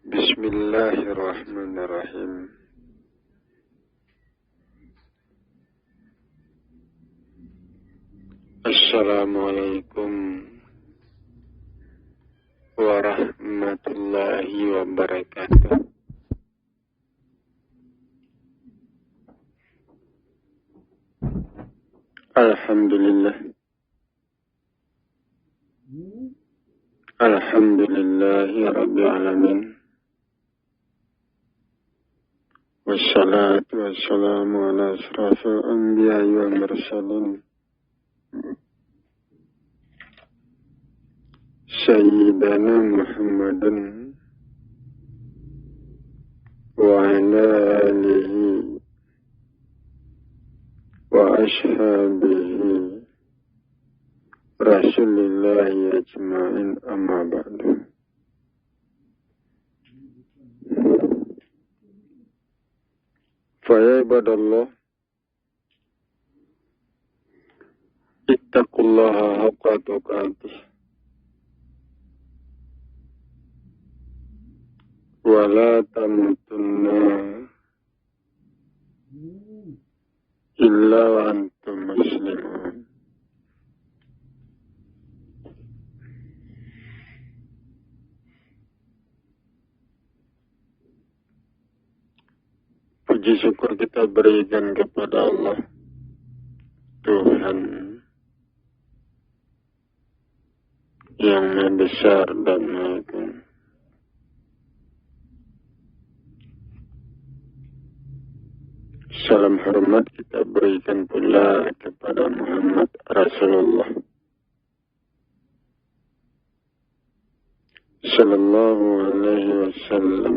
Bismillahirrahmanirrahim. Assalamualaikum warahmatullahi wabarakatuh. Alhamdulillah. Alhamdulillahi rabbil alamin. Wassalatu wassalamu ala asrafil anbiya'i wal mursalin. Sayyidina Muhammadin wa ala alihi wa ashabihi Rasulillahi ajma'in, amma ba'du. Fa ya ibadallah, ittaqullaha haqqa tuqatih wa la tamutunna illa wa antum muslimun. Puji syukur kita berikan kepada Allah, Tuhan yang Maha Besar dan Maha Agung. Salam hormat kita berikan pula kepada Muhammad Rasulullah Sallallahu Alaihi Wasallam,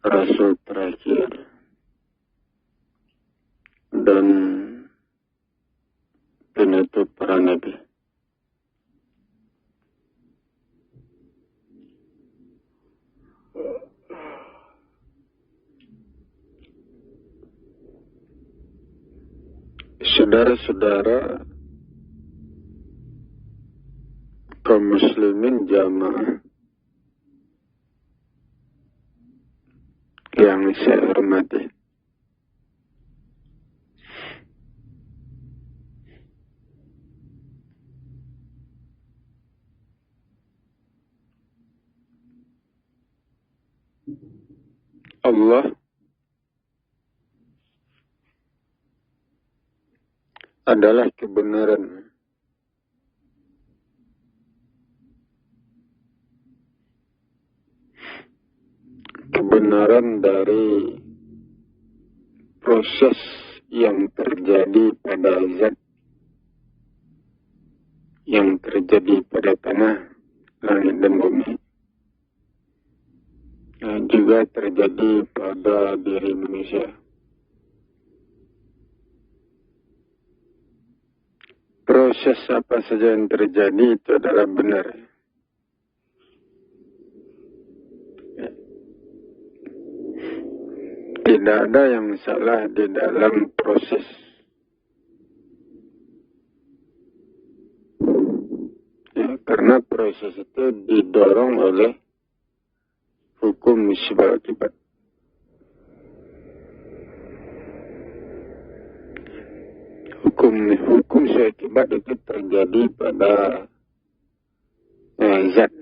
Rasul terakhir dan penutup para nabi. Saudara-saudara kaum muslimin jamaah yang saya hormati, Allah adalah kebenaran. Kebenaran dari proses yang terjadi pada zat, yang terjadi pada tanah, langit dan bumi, yang juga terjadi pada diri manusia. Proses apa saja yang terjadi itu adalah benar. Tidak ada yang salah di dalam proses. Ya, karena proses itu didorong oleh hukum sebab akibat. Hukum sebab akibat itu terjadi pada zat.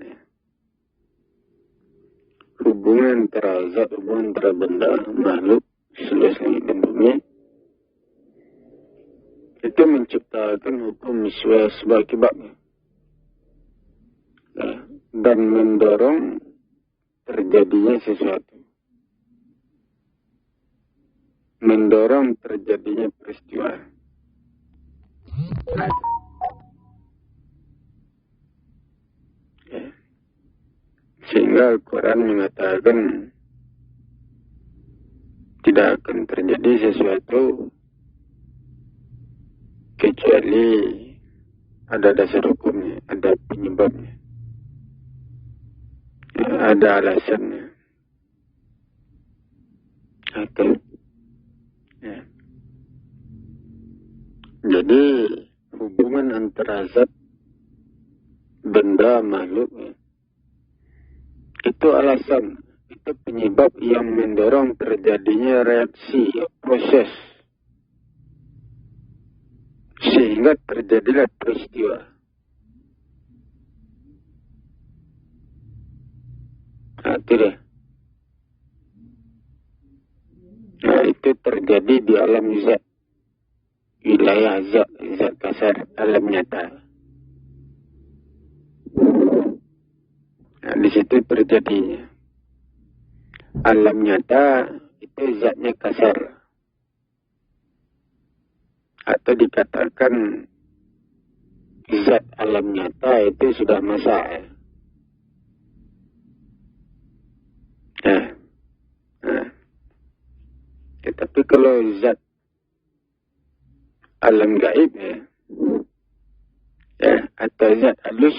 Hubungan antara zat, hubungan antara benda, makhluk, seluas langit dan bumi, itu menciptakan hukum sebab akibatnya. Dan mendorong terjadinya sesuatu. Mendorong terjadinya peristiwa. Sehingga Al-Quran mengatakan tidak akan terjadi sesuatu kecuali ada dasar hukumnya, ada penyebabnya, ada alasannya. Atau, ya. Jadi hubungan antara zat, benda, makhluk Itu alasan, itu penyebab yang mendorong terjadinya reaksi, proses. Sehingga terjadilah peristiwa. Nah, itu deh. Nah, itu terjadi di alam zat. Wilayah zat, zat kasar, alam nyata. Nah, di situ terjadinya. Alam nyata itu zatnya kasar. Atau dikatakan zat alam nyata itu sudah masa. Tetapi kalau zat alam gaib atau zat halus,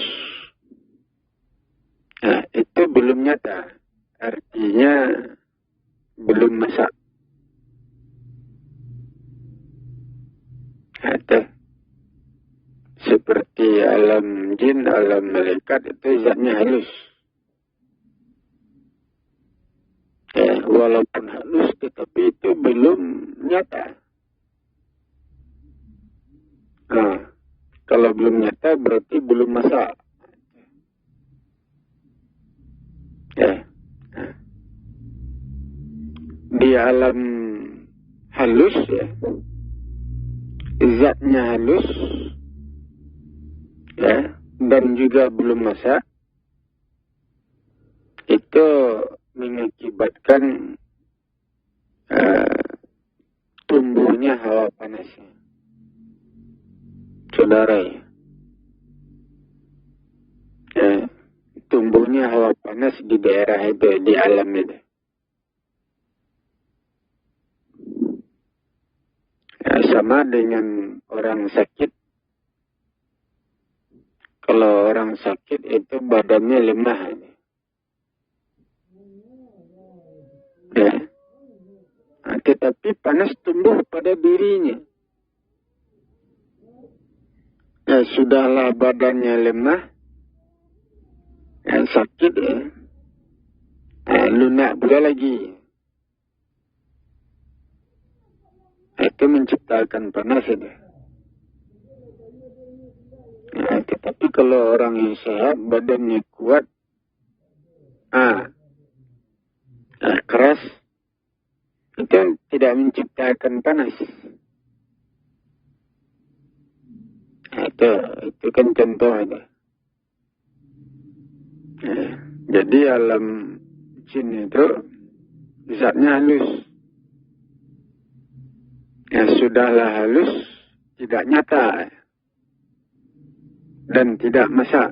itu belum nyata. Artinya belum masa. Atau seperti alam jin, alam malaikat itu zatnya halus. Walaupun halus, tetapi itu belum nyata. Kalau belum nyata berarti belum masa. Di alam halus zatnya halus dan juga belum masa, itu mengakibatkan tumbuhnya hawa panas. Saudara tumbuhnya hawa panas di daerah itu, di alam itu. Sama dengan orang sakit. Kalau orang sakit itu badannya lemah. Tetapi panas tumbuh pada dirinya. Sudahlah badannya lemah, sakit, lunak pula lagi. Itu menciptakan panas itu. Tetapi kalau orang yang sehat, badannya kuat, keras, itu tidak menciptakan panas. Itu kan contoh itu. Jadi alam jin itu zatnya halus. Sudahlah halus, tidak nyata dan tidak masa,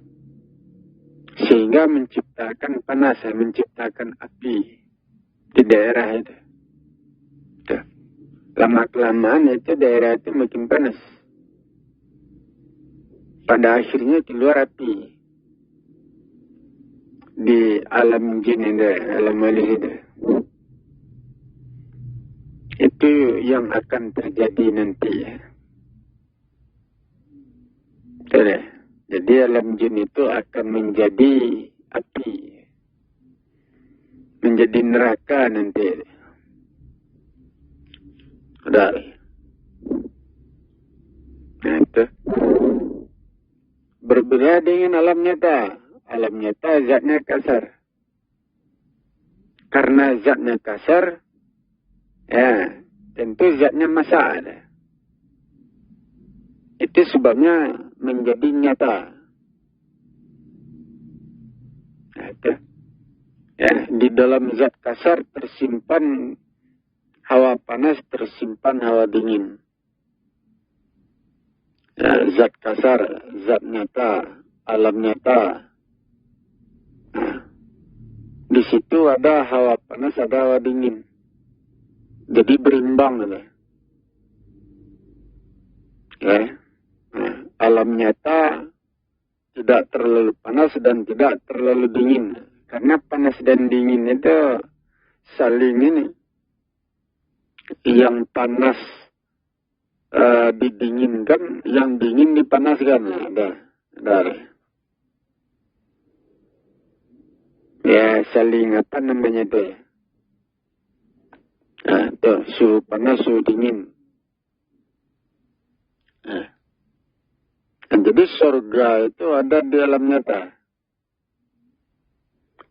sehingga menciptakan panas, menciptakan api di daerah itu. Lama-kelamaan itu daerah itu makin panas. Pada akhirnya keluar api di alam jin itu, alam halus itu. Itu yang akan terjadi nanti. Jadi alam jin itu akan menjadi api, menjadi neraka nanti. Nah, itu berbeda dengan alam nyata. Alam nyata zatnya kasar. Karena zatnya kasar, tentu zatnya masa ada. Itu sebabnya menjadi nyata. Di dalam zat kasar tersimpan hawa panas, tersimpan hawa dingin. Zat kasar, zat nyata, alam nyata. Di situ ada hawa panas, ada hawa dingin. Jadi berimbang. Alam nyata tidak terlalu panas dan tidak terlalu dingin. Karena panas dan dingin itu saling ini. Yang panas didinginkan, yang dingin dipanaskan. Ya, saling apa namanya itu ya. Nah, tuh, suhu panas, suhu dingin. Nah, jadi surga itu ada di alam nyata.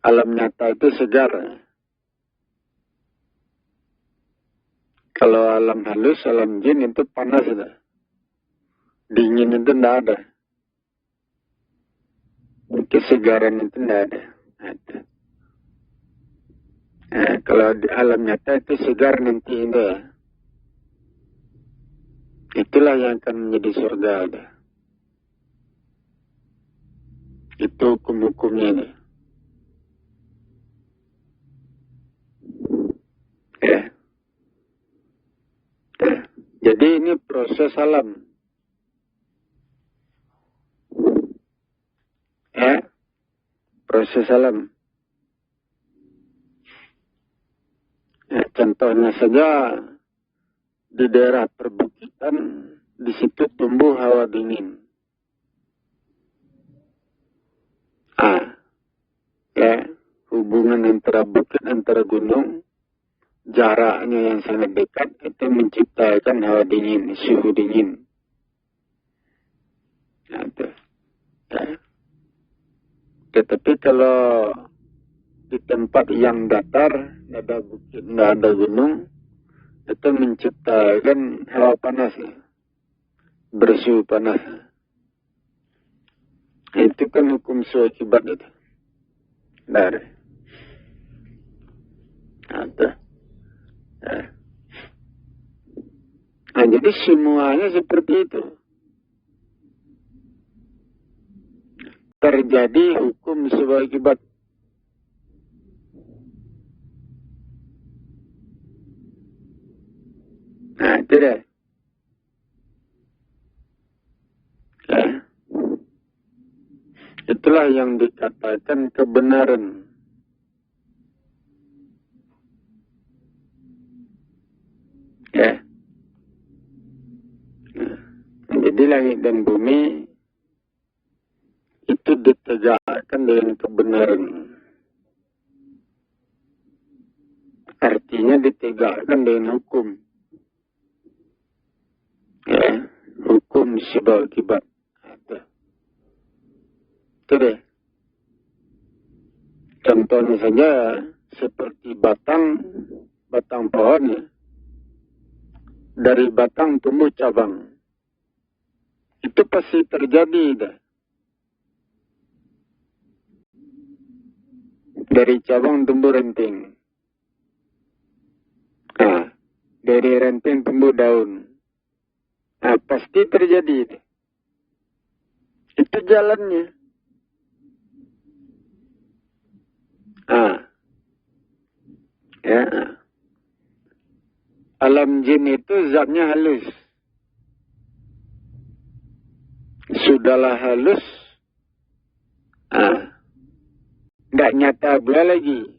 Alam nyata itu segar. Kalau alam halus, alam jin itu panas. Dingin itu tidak ada. Kesegaran itu tidak ada. Nah, kalau di alam nyata itu segar nanti itu ya. Itulah yang akan menjadi surga ada. Itu hukum-hukumnya ada. Ya. Ya. Jadi ini proses alam. Ya. Proses alam. Ya, contohnya saja di daerah perbukitan, di situ tumbuh hawa dingin. Ya, hubungan antara bukit, antara gunung, jaraknya yang sangat dekat, itu menciptakan hawa dingin, suhu dingin. Nah, itu. Ya. Tetapi kalau di tempat yang datar, tidak ada bukit, tidak ada gunung, itu menciptakan hawa panas, bersuhu panas. Itu kan hukum suhu akibat itu. Dari. Ada. Nah, jadi semuanya seperti itu. Terjadi hukum suhu akibat. Nah, itu deh. Ya. Itulah yang dikatakan kebenaran. Ya. Nah, jadi langit dan bumi itu ditegakkan dengan kebenaran. Artinya ditegakkan dengan hukum. Ya, hukum sebab akibat. Itu deh. Contohnya saja seperti batang pohonnya. Dari batang tumbuh cabang. Itu pasti terjadi dah. Dari cabang tumbuh ranting. Nah, dari ranting tumbuh daun. Nah, pasti terjadi. Itu jalannya. Ya. Alam jin itu zatnya halus. Sudahlah halus. Nggak nyata pula lagi.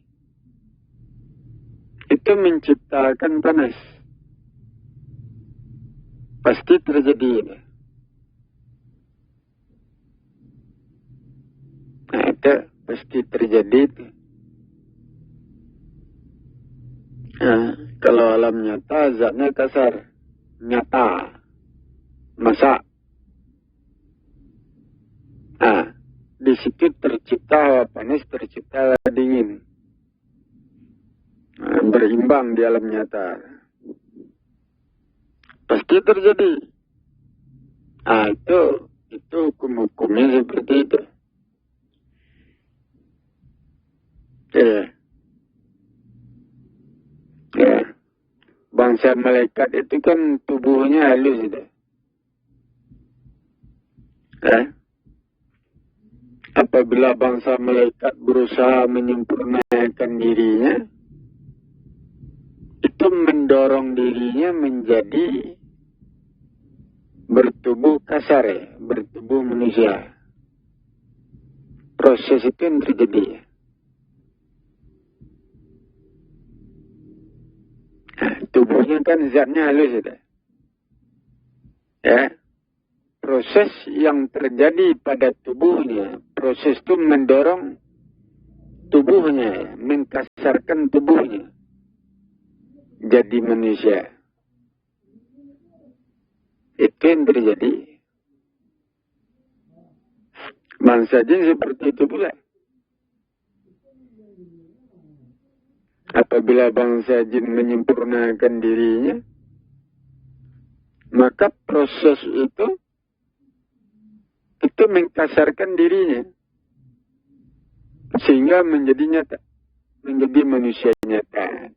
Itu menciptakan panas. Pasti terjadi. Nah, itu pasti terjadi. Nah, kalau alam nyata, zatnya kasar. Nyata. Masak. Nah, di situ tercipta hawa panas, tercipta hawa dingin. Nah, berimbang di alam nyata. Pasti terjadi. Nah, itu hukum-hukumnya seperti itu. Ya. Bangsa malaikat itu kan tubuhnya halus itu. Apabila bangsa malaikat berusaha menyempurnakan dirinya, itu mendorong dirinya menjadi bertubuh kasar, bertubuh manusia. Proses itu yang terjadi. Nah, tubuhnya kan zatnya halus itu. Ya. Proses yang terjadi pada tubuhnya, proses itu mendorong tubuhnya, mengkasarkan tubuhnya jadi manusia. Itu yang terjadi. Bangsa jin seperti itu pula. Apabila bangsa jin menyempurnakan dirinya, maka proses itu mengkasarkan dirinya sehingga menjadi nyata, menjadi manusia nyata.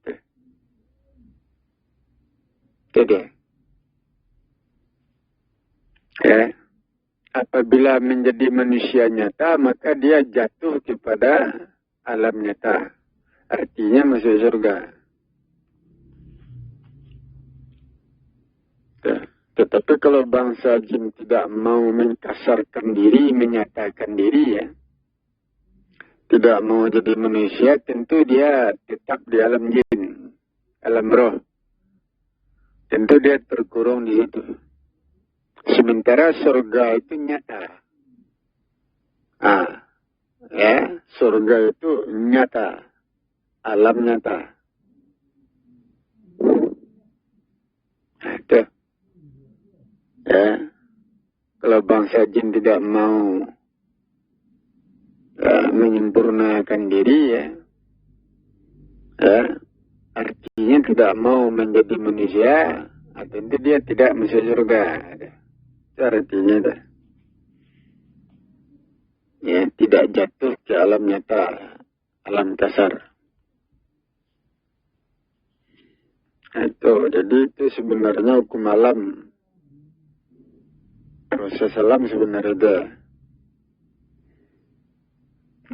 Itu dia. Ya. Apabila menjadi manusia nyata, maka dia jatuh kepada alam nyata. Artinya masuk surga. Tetapi kalau bangsa jin tidak mau mengkasarkan diri, menyatakan diri, ya, tidak mau jadi manusia, tentu dia tetap di alam jin, alam roh. Tentu dia terkurung di situ. Sementara surga itu nyata. Ya, surga itu nyata, alam nyata. Itu. Ya, kalau bangsa jin tidak mau menyempurnakan diri, ya, artinya tidak mau menjadi manusia, tentu dia tidak masuk surga. Itu artinya dah. Ya, tidak jatuh ke alam nyata, alam kasar. Itu, jadi itu sebenarnya hukum alam. Proses alam sebenarnya ada.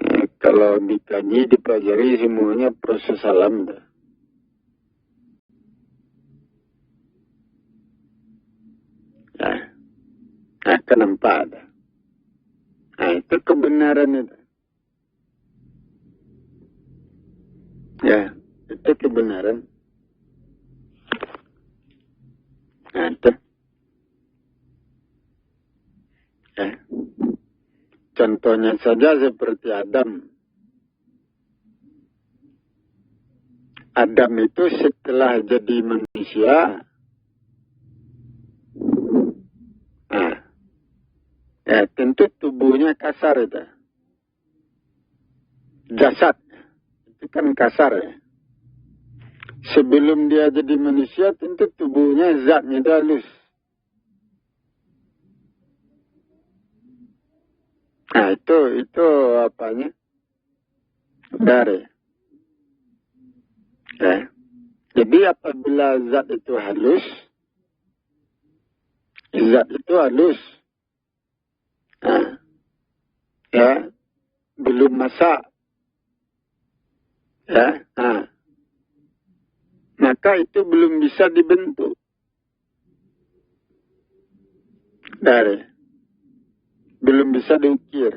Ya, kalau dikaji, dipelajari semuanya proses alam. Ya, akan nampak ada. Nah, itu kebenaran itu. Ya, itu kebenaran. Nah, itu. Ya. Contohnya saja seperti Adam. Adam itu setelah jadi manusia, ya tentu tubuhnya kasar itu. Jasad itu kan kasar ya. Sebelum dia jadi manusia, tentu tubuhnya zatnya itu halus. Nah, itu apanya? Dari. Ya. Jadi apabila zat itu halus, ya, belum masak, ya, maka itu belum bisa dibentuk. Dari. Belum bisa diukir.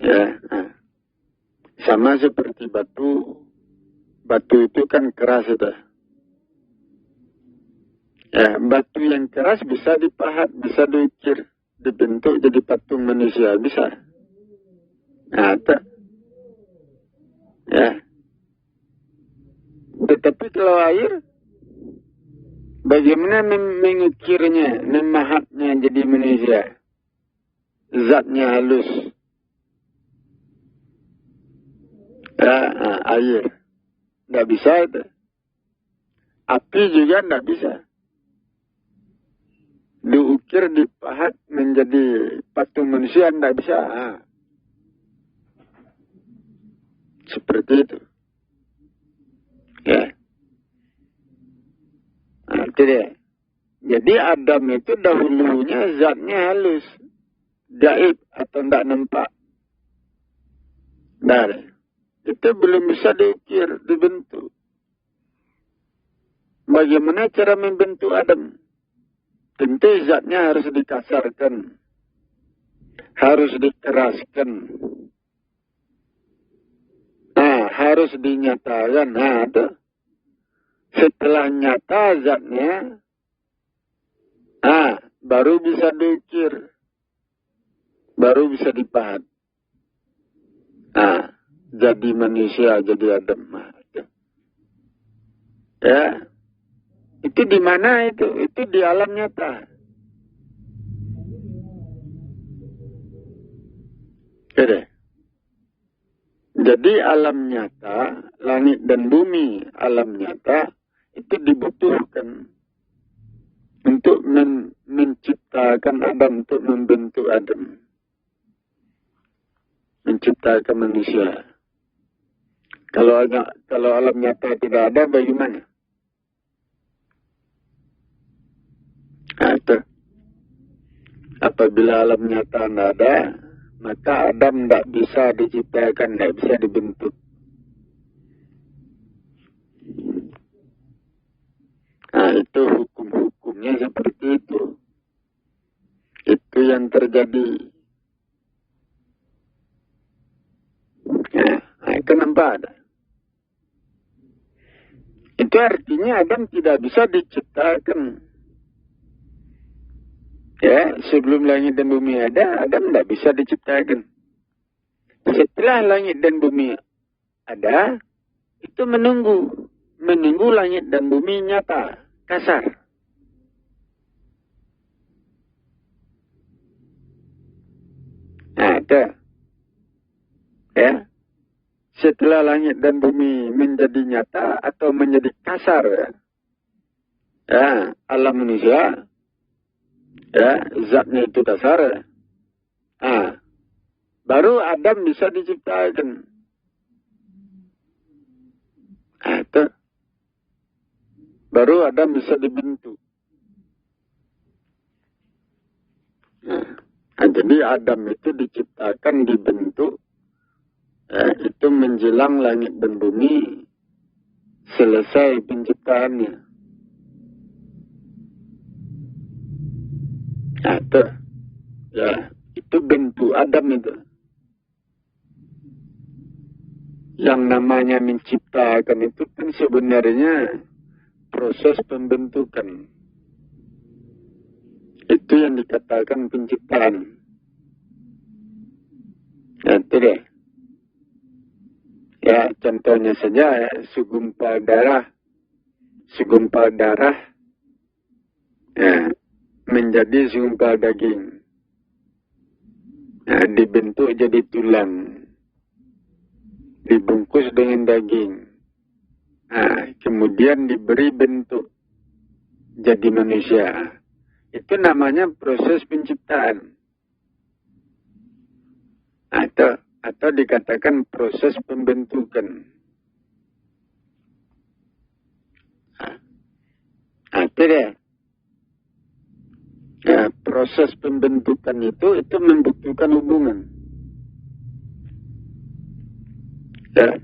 Ya, sama seperti batu. Batu itu kan keras itu. Ya, batu yang keras bisa dipahat, bisa diukir, dibentuk jadi patung manusia, bisa. Nah, itu. Ya. Tetapi kalau air, bagaimana mengukirnya, memahatnya jadi manusia? Zatnya halus. Ya, air. Tidak bisa itu. Api juga tidak bisa. Diukir, dipahat menjadi patung manusia, tidak bisa. Seperti itu. Ya. Nah, itu dia. Jadi Adam itu dahulunya zatnya halus. Gaib atau tidak nampak. Nah, itu belum bisa diukir, dibentuk. Bagaimana cara membentuk Adam? Tentu zatnya harus dikasarkan. Harus dikeraskan. Harus dinyatakan. Itu. Setelah nyata zatnya, baru bisa diukir. baru bisa dipahat. Nah, jadi manusia, jadi Adam. Ya, itu di mana itu? Itu di alam nyata. Oke. Jadi alam nyata, langit dan bumi, alam nyata itu dibutuhkan untuk menciptakan Adam, untuk membentuk Adam, menciptakan manusia. Kalau alam nyata tidak ada, bagaimana? Nah, apabila alam nyata tidak ada, maka Adam tidak bisa diciptakan, tidak bisa dibentuk. Nah, itu hukum-hukumnya seperti itu. Itu yang terjadi. Nah, kenapa ada? Itu artinya Adam tidak bisa diciptakan. Ya, sebelum langit dan bumi ada, Adam tidak bisa diciptakan. Setelah langit dan bumi ada, itu menunggu langit dan bumi nyata, kasar. Nah, itu. Ya. Setelah langit dan bumi menjadi nyata atau menjadi kasar, ya, alam manusia, ya, zatnya itu dasar. Ah, baru Adam bisa diciptakan. Itu. Baru Adam bisa dibentuk. Nah, jadi Adam itu diciptakan, dibentuk, itu menjelang langit dan bumi selesai penciptaannya. Nah, itu. Ya, itu bentuk Adam itu. Yang namanya menciptakan itu kan sebenarnya proses pembentukan. Itu yang dikatakan penciptaan. Nah, itu deh. Ya, contohnya saja ya, segumpal darah ya, menjadi segumpal daging. Nah, dibentuk jadi tulang, dibungkus dengan daging. Nah, kemudian diberi bentuk jadi manusia. Itu namanya proses penciptaan. Atau dikatakan proses pembentukan. Nah, itu deh. Ya, proses pembentukan itu membutuhkan hubungan. Ya,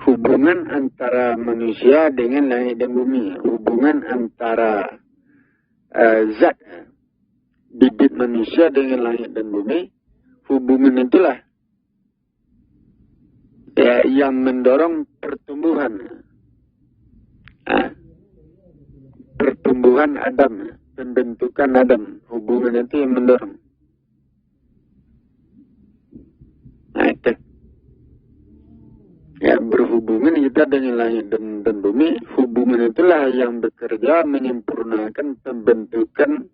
hubungan antara manusia dengan langit dan bumi. Hubungan antara zat, bibit manusia dengan langit dan bumi. Hubungan itulah ya, yang mendorong pertumbuhan. Pertumbuhan Adam, pembentukan Adam. Hubungan itu yang mendorong. Nah, itu. Ya, berhubungan kita dengan langit dan bumi. Hubungan itulah yang bekerja menyempurnakan pembentukan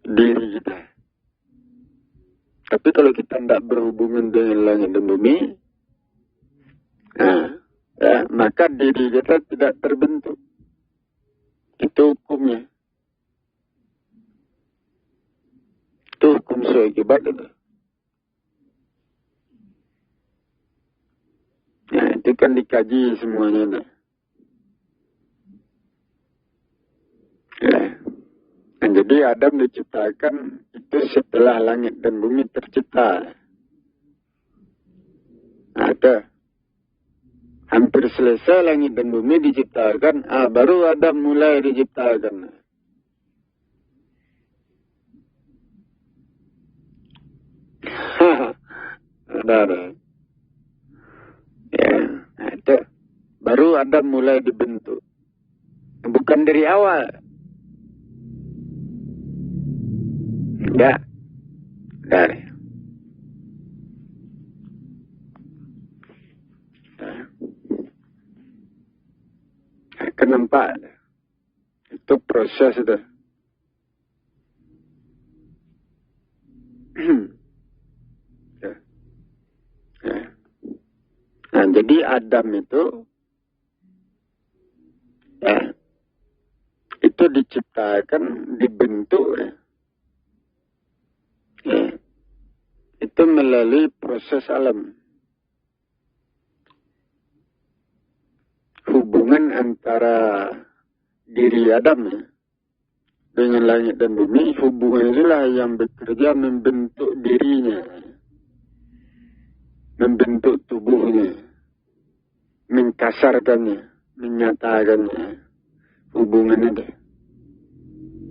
diri kita. Tapi kalau kita tidak berhubungan dengan langit dan bumi, ya, maka diri kita tidak terbentuk. Itu hukumnya. Itu hukum seakibat itu. Nah, itu kan dikaji semuanya. Ya. Nah, jadi Adam diciptakan itu setelah langit dan bumi tercipta. Ada. Hampir selesai langit dan bumi diciptakan, baru Adam mulai diciptakan. Ada. Ya, nah itu. Baru Adam mulai dibentuk. Bukan dari awal. Enggak. Dari. Kenapa? Itu proses itu. Nah, jadi Adam itu diciptakan, dibentuk, itu melalui proses alam. Hubungan antara diri Adam dengan langit dan bumi, hubungan itulah yang bekerja membentuk dirinya, membentuk tubuhnya, mengkasarkannya, menyatakannya, hubungan itu.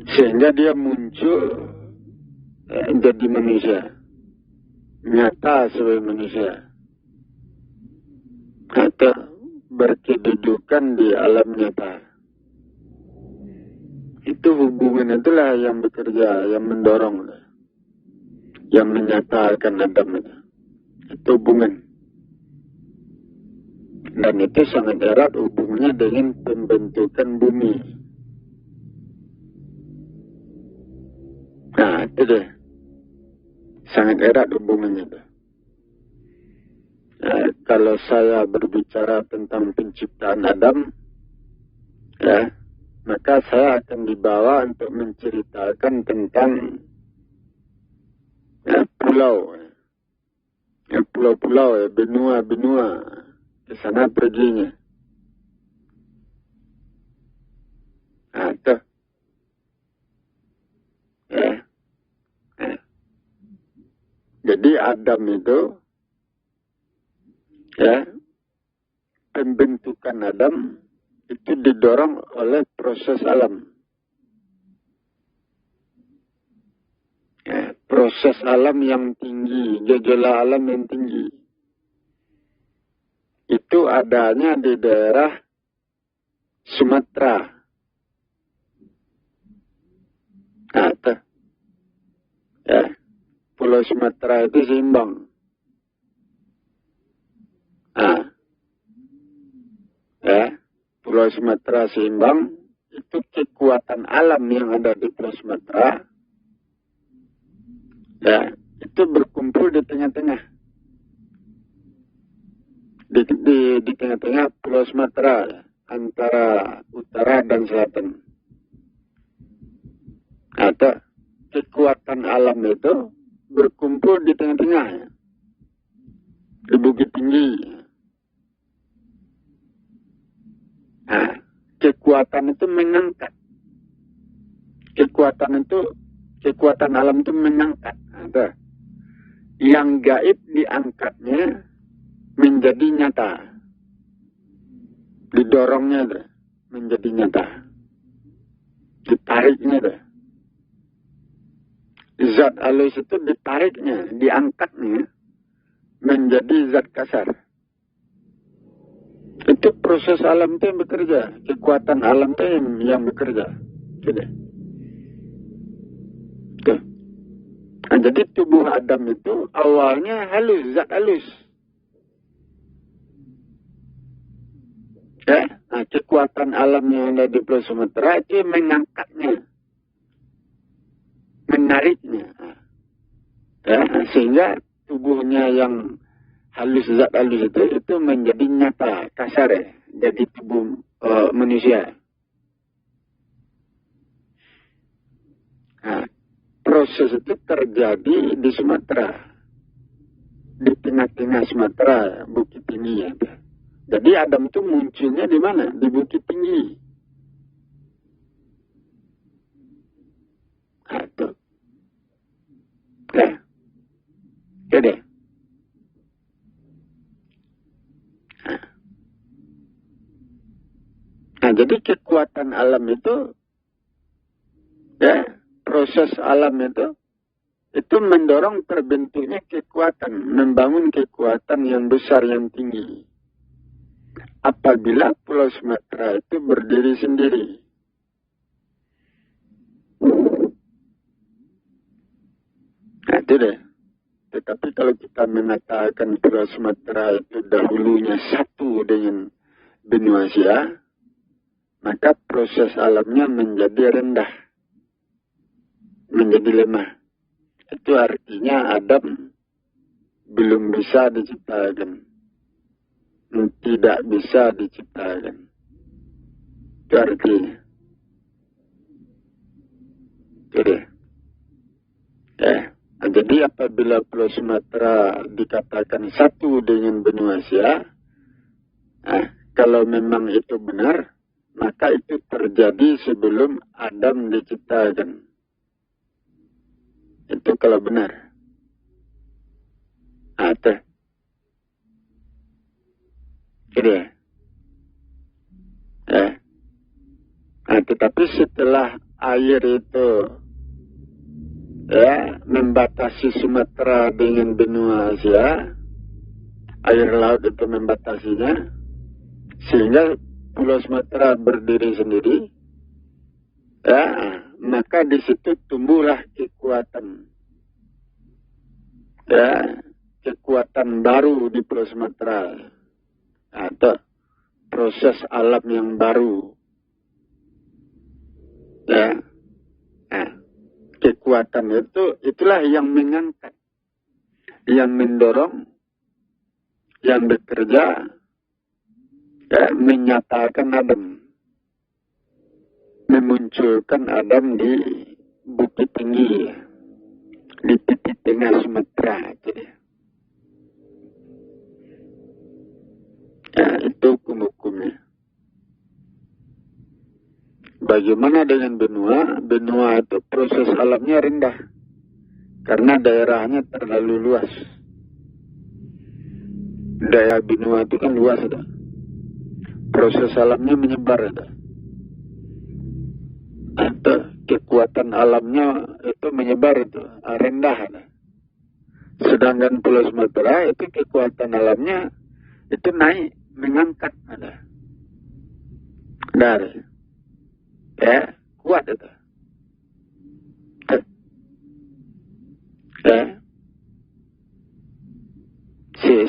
Sehingga dia muncul jadi manusia, nyata sebagai manusia, atau berkedudukan di alam nyata. Itu hubungan itulah yang bekerja, yang mendorong, yang menyatakan Adam itu. Itu hubungan. Dan itu sangat erat hubungannya dengan pembentukan bumi. Nah, itu deh. Sangat erat hubungannya itu. Nah, kalau saya berbicara tentang penciptaan Adam, maka saya akan dibawa untuk menceritakan tentang pulau, pulau-pulau, benua-benua, ke sana perginya. Nah, itu. Jadi Adam itu, pembentukan Adam itu didorong oleh proses alam. Proses alam yang tinggi, gejolak alam yang tinggi. Itu adanya di daerah Sumatera. Nah, itu. Pulau Sumatera itu seimbang. Pulau Sumatera seimbang, itu kekuatan alam yang ada di Pulau Sumatera, itu berkumpul di tengah-tengah. Di tengah-tengah Pulau Sumatera, antara utara dan selatan. Atau kekuatan alam itu berkumpul di tengah-tengah, di Bukit Tinggi. Nah, kekuatan itu mengangkat. Kekuatan alam itu mengangkat. Ada. Yang gaib diangkatnya menjadi nyata. Didorongnya itu menjadi nyata. Ditariknya itu. Zat halus itu ditariknya, diangkatnya menjadi zat kasar. Itu proses alam itu yang bekerja. Kekuatan alam itu yang bekerja. Gitu. Tuh. Nah, jadi tubuh Adam itu awalnya halus, zat halus. Nah, kekuatan alam yang ada di Pulau Sumatera itu mengangkatnya. Menariknya. Sehingga tubuhnya yang halus, zat halus itu menjadi nyata, kasar, jadi tubuh manusia. Nah, proses itu terjadi di Sumatera, di tengah-tengah Sumatera, Bukit Tinggi. Jadi Adam itu munculnya di mana? Di Bukit Tinggi. Nah, itu. Jadi. Nah, jadi kekuatan alam itu, proses alam itu mendorong terbentuknya kekuatan, membangun kekuatan yang besar, yang tinggi. Apabila Pulau Sumatera itu berdiri sendiri. Nah, itu deh. Tetapi kalau kita mengatakan Pulau Sumatera itu dahulunya satu dengan benua Asia, maka proses alamnya menjadi rendah, menjadi lemah. Itu artinya Adam belum bisa diciptakan, tidak bisa diciptakan. Itu artinya. Jadi, jadi apabila Pulau Sumatera dikatakan satu dengan benua Asia, kalau memang itu benar, maka itu terjadi sebelum Adam diciptakan. Itu kalau benar. Itu. Jadi, tetapi setelah air itu membatasi Sumatera dengan benua Asia, air laut itu membatasinya, sehingga Pulau Sumatera berdiri sendiri, maka di situ tumbuhlah kekuatan, kekuatan baru di Pulau Sumatera, atau proses alam yang baru, kekuatan itulah yang mengangkat, yang mendorong, yang bekerja, menyatakan Adam, memunculkan Adam di Bukit Tinggi, di titik tengah Sumatera. Itu hukum-hukumnya. Bagaimana dengan benua? Benua itu proses alamnya rendah, karena daerahnya terlalu luas. Daerah benua itu kan luas, proses alamnya menyebar, atau kekuatan alamnya itu menyebar, rendah. Sedangkan Pulau Sumatera itu kekuatan alamnya itu naik, mengangkat, dari kuat itu.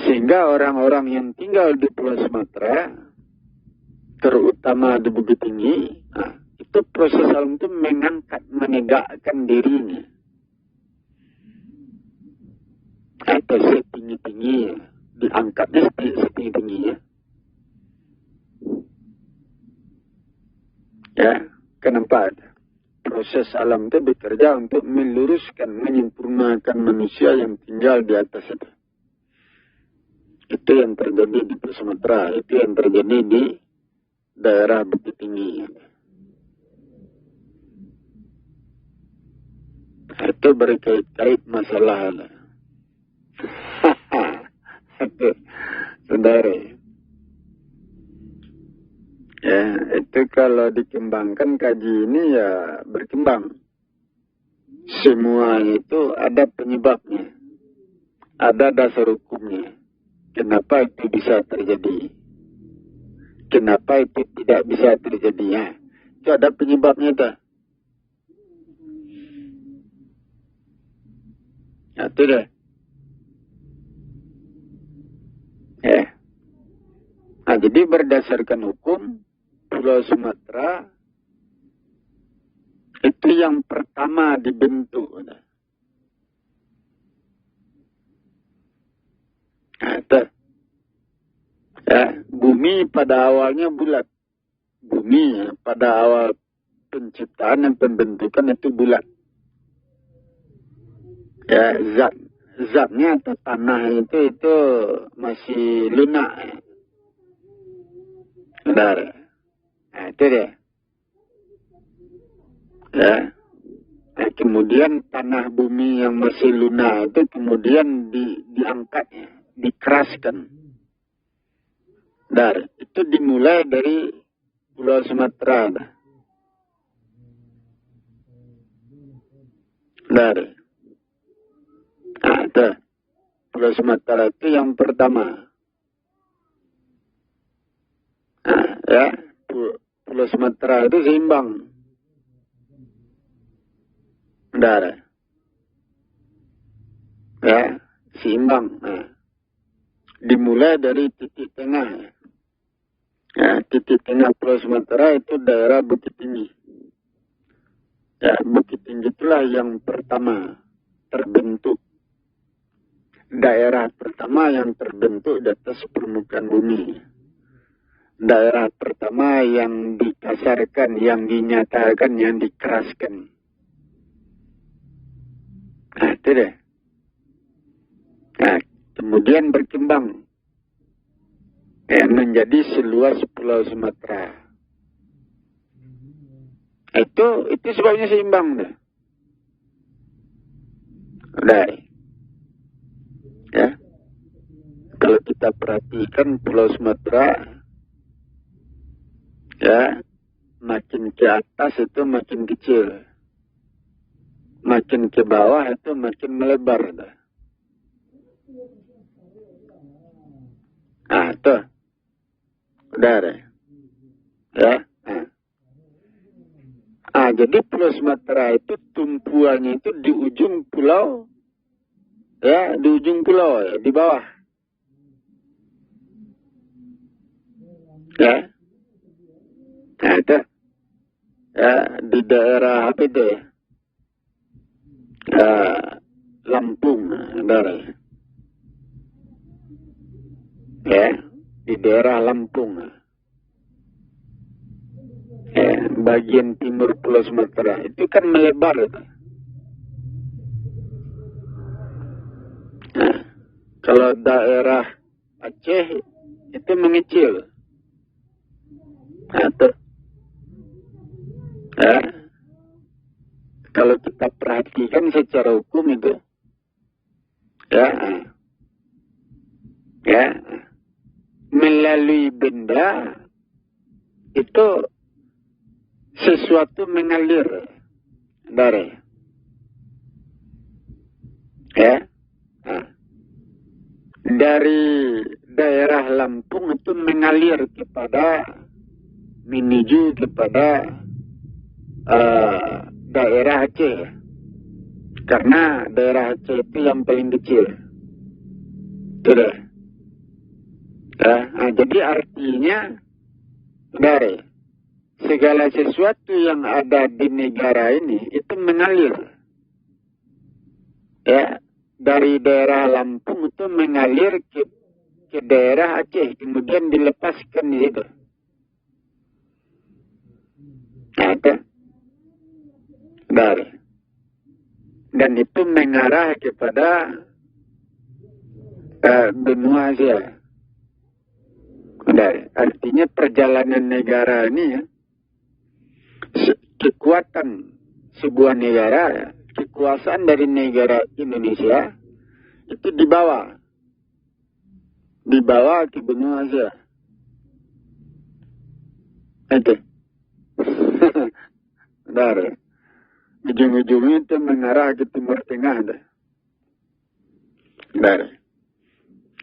Sehingga orang-orang yang tinggal di Pulau Sumatera, terutama di Bukit Tinggi, itu proses alam itu mengangkat, menegakkan dirinya. Atau setinggi-tingginya, diangkatnya setinggi-tingginya. Kenapa? Proses alam itu bekerja untuk meluruskan, menyempurnakan manusia yang tinggal di atas itu. Itu yang terjadi di Pulau Sumatera, itu yang terjadi di daerah Bukit Tinggi. Itu berkait-kait masalah. Itu, saudara. Itu kalau dikembangkan kaji ini berkembang. Semua itu ada penyebabnya. Ada dasar hukumnya. Kenapa itu bisa terjadi? Kenapa itu tidak bisa terjadi? Itu ada penyebabnya itu. Itu deh. Jadi berdasarkan hukum, Pulau Sumatera itu yang pertama dibentuk. Bumi pada awalnya bulat. Bumi pada awal penciptaan dan pembentukan itu bulat. Zatnya atau tanah itu masih lunak. Benar. Itu dia. Kemudian tanah bumi yang masih lunak itu kemudian diangkat, dikeraskan. Itu dimulai dari Pulau Sumatera. Itu Pulau Sumatera itu yang pertama. Pulau Sumatera itu seimbang. Ya, seimbang. Nah, dimulai dari titik tengah. Ya, titik tengah Pulau Sumatera itu daerah Bukit Tinggi. Ya, Bukit Tinggi itulah yang pertama terbentuk. Daerah pertama yang terbentuk di atas permukaan bumi. Daerah pertama yang dikasarkan, yang dinyatakan, yang dikeraskan. Nah, itu deh. Nah, kemudian berkembang. Ya, menjadi seluas Pulau Sumatera. Itu sebabnya seimbang deh. Udah. Ya. Kalau kita perhatikan Pulau Sumatera, ya, makin ke atas itu makin kecil. Makin ke bawah itu makin melebar. Dah. Nah, itu. Udah deh. Ya. Nah, jadi Pulau Sumatera itu tumpuannya itu di ujung pulau. Ya, di ujung pulau, ya, di bawah. Ya. Nah, itu. Ya, di daerah apa itu ya? Lampung, daerah. Ya, di daerah Lampung. Ya, bagian timur Pulau Sumatera itu kan melebar. Nah, kalau daerah Aceh itu mengecil. Nah, itu. Ya, kalau kita perhatikan secara hukum itu, ya, melalui benda itu sesuatu mengalir dari, ya, dari daerah Lampung itu mengalir menuju kepada daerah Aceh, karena daerah Aceh itu yang paling kecil. Sudah. Nah, jadi artinya dari segala sesuatu yang ada di negara ini itu mengalir. Ya, dari daerah Lampung itu mengalir ke daerah Aceh, kemudian dilepaskan di situ. Nah, itu. Dari. Dan itu mengarah kepada benua Asia. Dari. Artinya perjalanan negara ini ya, kekuatan sebuah negara, kekuasaan dari negara Indonesia itu dibawa ke benua Asia. Itu. Dari. Ujung-ujungnya itu mengarah ke Timur Tengah. Dari.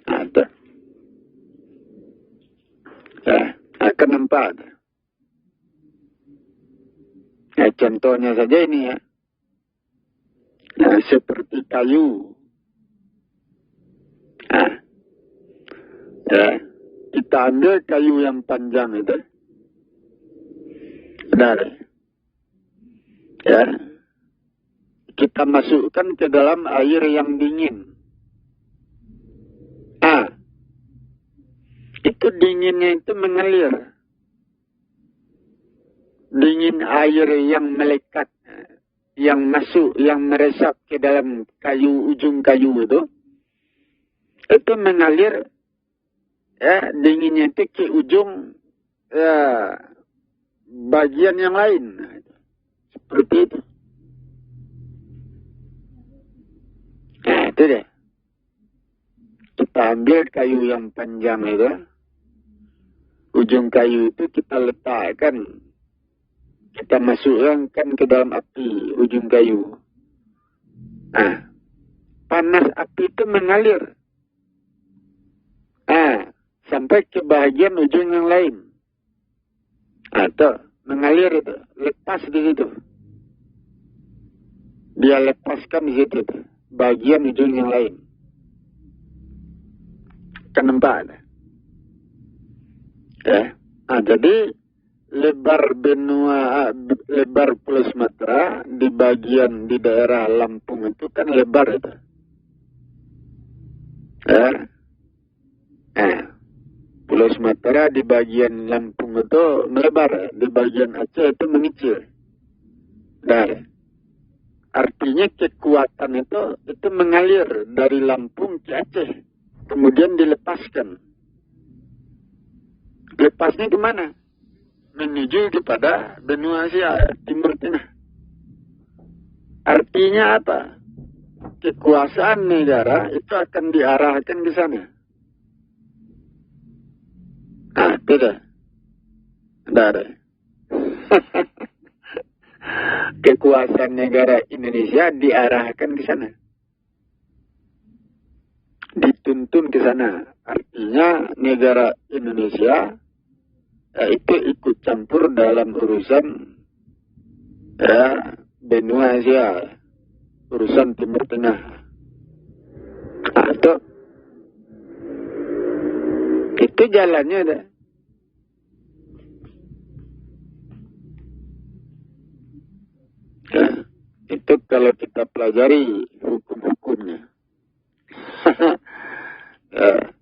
Ada. Ya, akan nampak. Ya, contohnya saja ini ya. Nah, seperti kayu. Nah, ya, kita ambil kayu yang panjang itu. Dari. Ya. Kita masukkan ke dalam air yang dingin. Itu dinginnya itu mengalir. Dingin air yang melekat, yang masuk, yang meresap ke dalam ujung kayu itu mengalir, ya, dinginnya itu ke ujung bagian yang lain. Seperti itu. Nah, itu deh. Kita ambil kayu yang panjang itu. Ujung kayu itu kita letakkan. Kita masukkan ke dalam api ujung kayu. Nah, panas api itu mengalir. Sampai ke bagian ujung yang lain. Atau mengalir itu. Lepas di situ. Dia lepaskan di situ. bagian ujung yang lain. Kan nampak ada. Ya. Nah, jadi lebar benua, lebar Pulau Sumatera di bagian di daerah Lampung itu kan lebar itu. Ya. Nah, Pulau Sumatera di bagian Lampung itu melebar, di bagian Aceh itu mengecil. Nah, artinya kekuatan itu mengalir dari Lampung ke Aceh, kemudian dilepaskan. Lepasnya kemana? Menuju kepada benua Asia Timur Tengah. Artinya apa? Kekuasaan negara itu akan diarahkan ke sana. Nah, tidak. Tidak ada. Kekuasaan negara Indonesia diarahkan ke sana. Dituntun ke sana. Artinya negara Indonesia itu ikut campur dalam urusan benua Asia, urusan Timur Tengah. Atau itu jalannya ada. Ya, itu kalau kita pelajari hukum-hukumnya. Ya,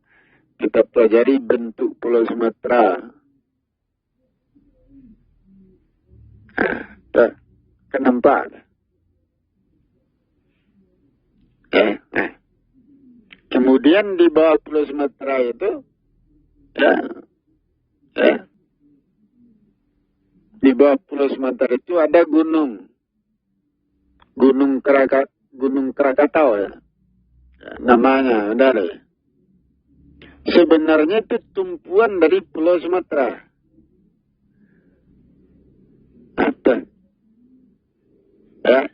kita pelajari bentuk Pulau Sumatera. Kenapa? Kemudian di bawah Pulau Sumatera itu, di bawah Pulau Sumatera itu ada gunung Krakatau ya, namanya, ada ya. Sebenarnya itu tumpuan dari Pulau Sumatera. Ya.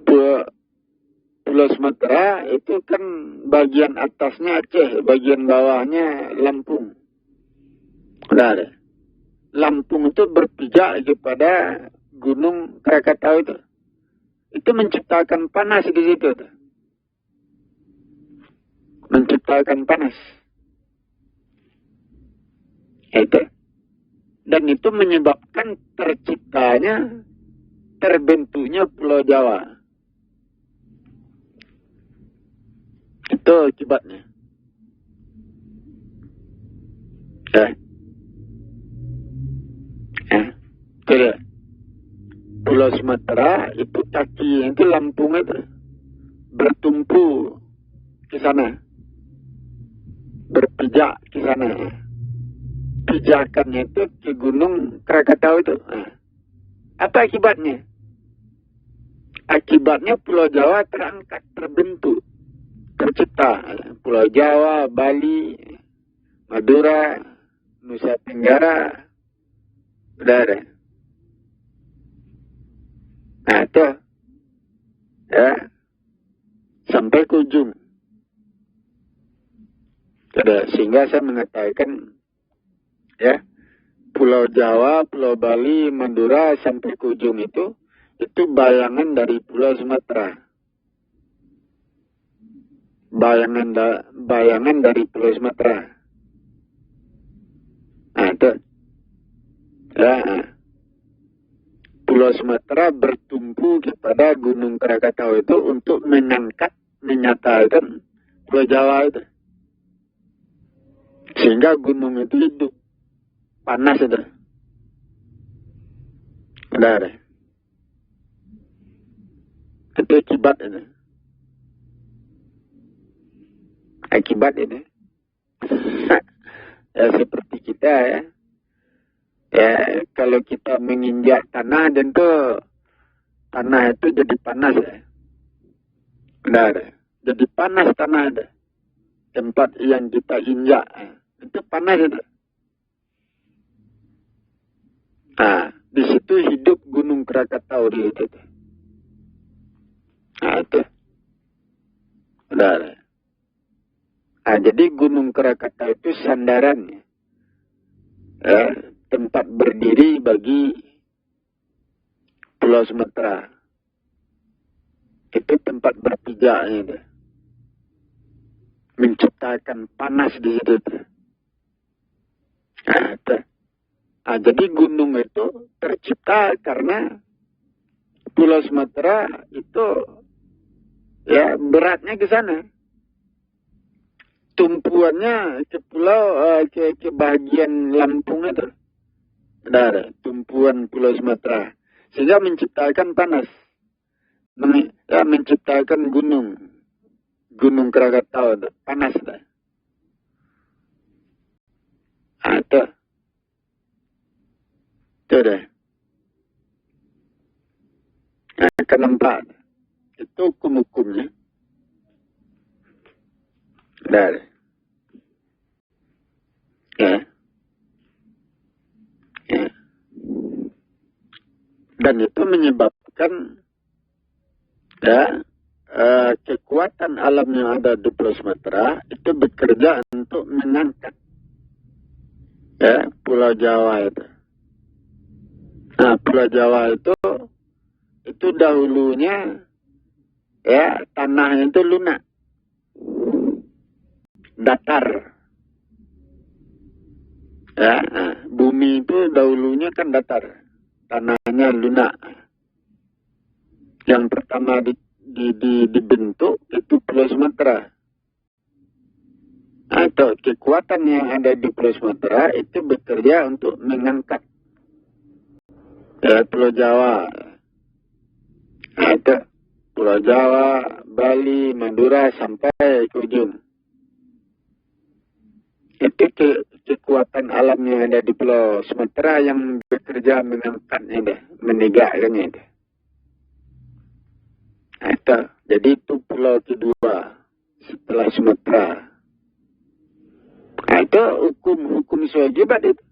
Pulau Sumatera itu kan bagian atasnya Aceh, bagian bawahnya Lampung. Nah, Lampung itu berpijak kepada Gunung Krakatau itu. Itu menciptakan panas di situ. Menciptakan panas. Itu. Dan itu menyebabkan terbentuknya Pulau Jawa. Itu akibatnya. Tidak. Pulau Sumatera itu kaki itu Lampung itu bertumpu ke sana, berpijak ke sana. Pijakannya itu ke Gunung Krakatau itu. Apa akibatnya? Akibatnya Pulau Jawa terangkat, terbentuk, tercipta. Pulau Jawa, Bali, Madura, Nusa Tenggara, udah ada. Nah itu, ya, sampai ke ujung. Sehingga saya mengatakan, ya, Pulau Jawa, Pulau Bali, Madura sampai ke ujung itu bayangan dari Pulau Sumatera. Bayangan dari Pulau Sumatera. Nah itu, ya. Pulau Sumatera bertumpu kepada Gunung Krakatau itu untuk menyatakan Pulau Jawa itu. Sehingga gunung itu hidup. Panas itu. Ada. Itu akibat itu. Akibat ini. Ya seperti kita ya. Ya, kalau kita menginjak tanah, tentu tanah itu jadi panas ya. Benar. Jadi panas tanah itu. Tempat yang kita injak, itu panas itu. Nah, di situ hidup Gunung Krakatau di situ. Nah, itu. Benar. Nah, jadi Gunung Krakatau itu sandarannya. Ya, tempat berdiri bagi Pulau Sumatera. Itu tempat berpijaknya itu. Menciptakan panas di situ. Jadi gunung itu tercipta karena Pulau Sumatera itu ya beratnya ke sana. Tumpuannya ke pulau ke bagian Lampung itu. Ada tumpuan Pulau Sumatera. Sehingga menciptakan panas. Menciptakan gunung. Gunung Krakatau itu. Panas. Ada. Itu deh. Akan nampak. Itu hukum-hukumnya. Dari. Ya. Dan itu menyebabkan kekuatan alam yang ada di Pulau Sumatera itu bekerja untuk mengangkat Pulau Jawa itu. Nah, Pulau Jawa itu dahulunya tanahnya itu lunak, datar. Bumi itu dahulunya kan datar, tanahnya lunak. Yang pertama dibentuk itu Pulau Sumatera. Atau kekuatan yang ada di Pulau Sumatera itu bekerja untuk mengangkat Pulau Jawa. Atau Pulau Jawa, Bali, Madura sampai ke ujung. Itu kekuatan alam yang ada di Pulau Sumatera yang bekerja mengangkatnya, menegakkannya. Jadi itu pulau kedua setelah Sumatera. Itu hukum sewajibat itu.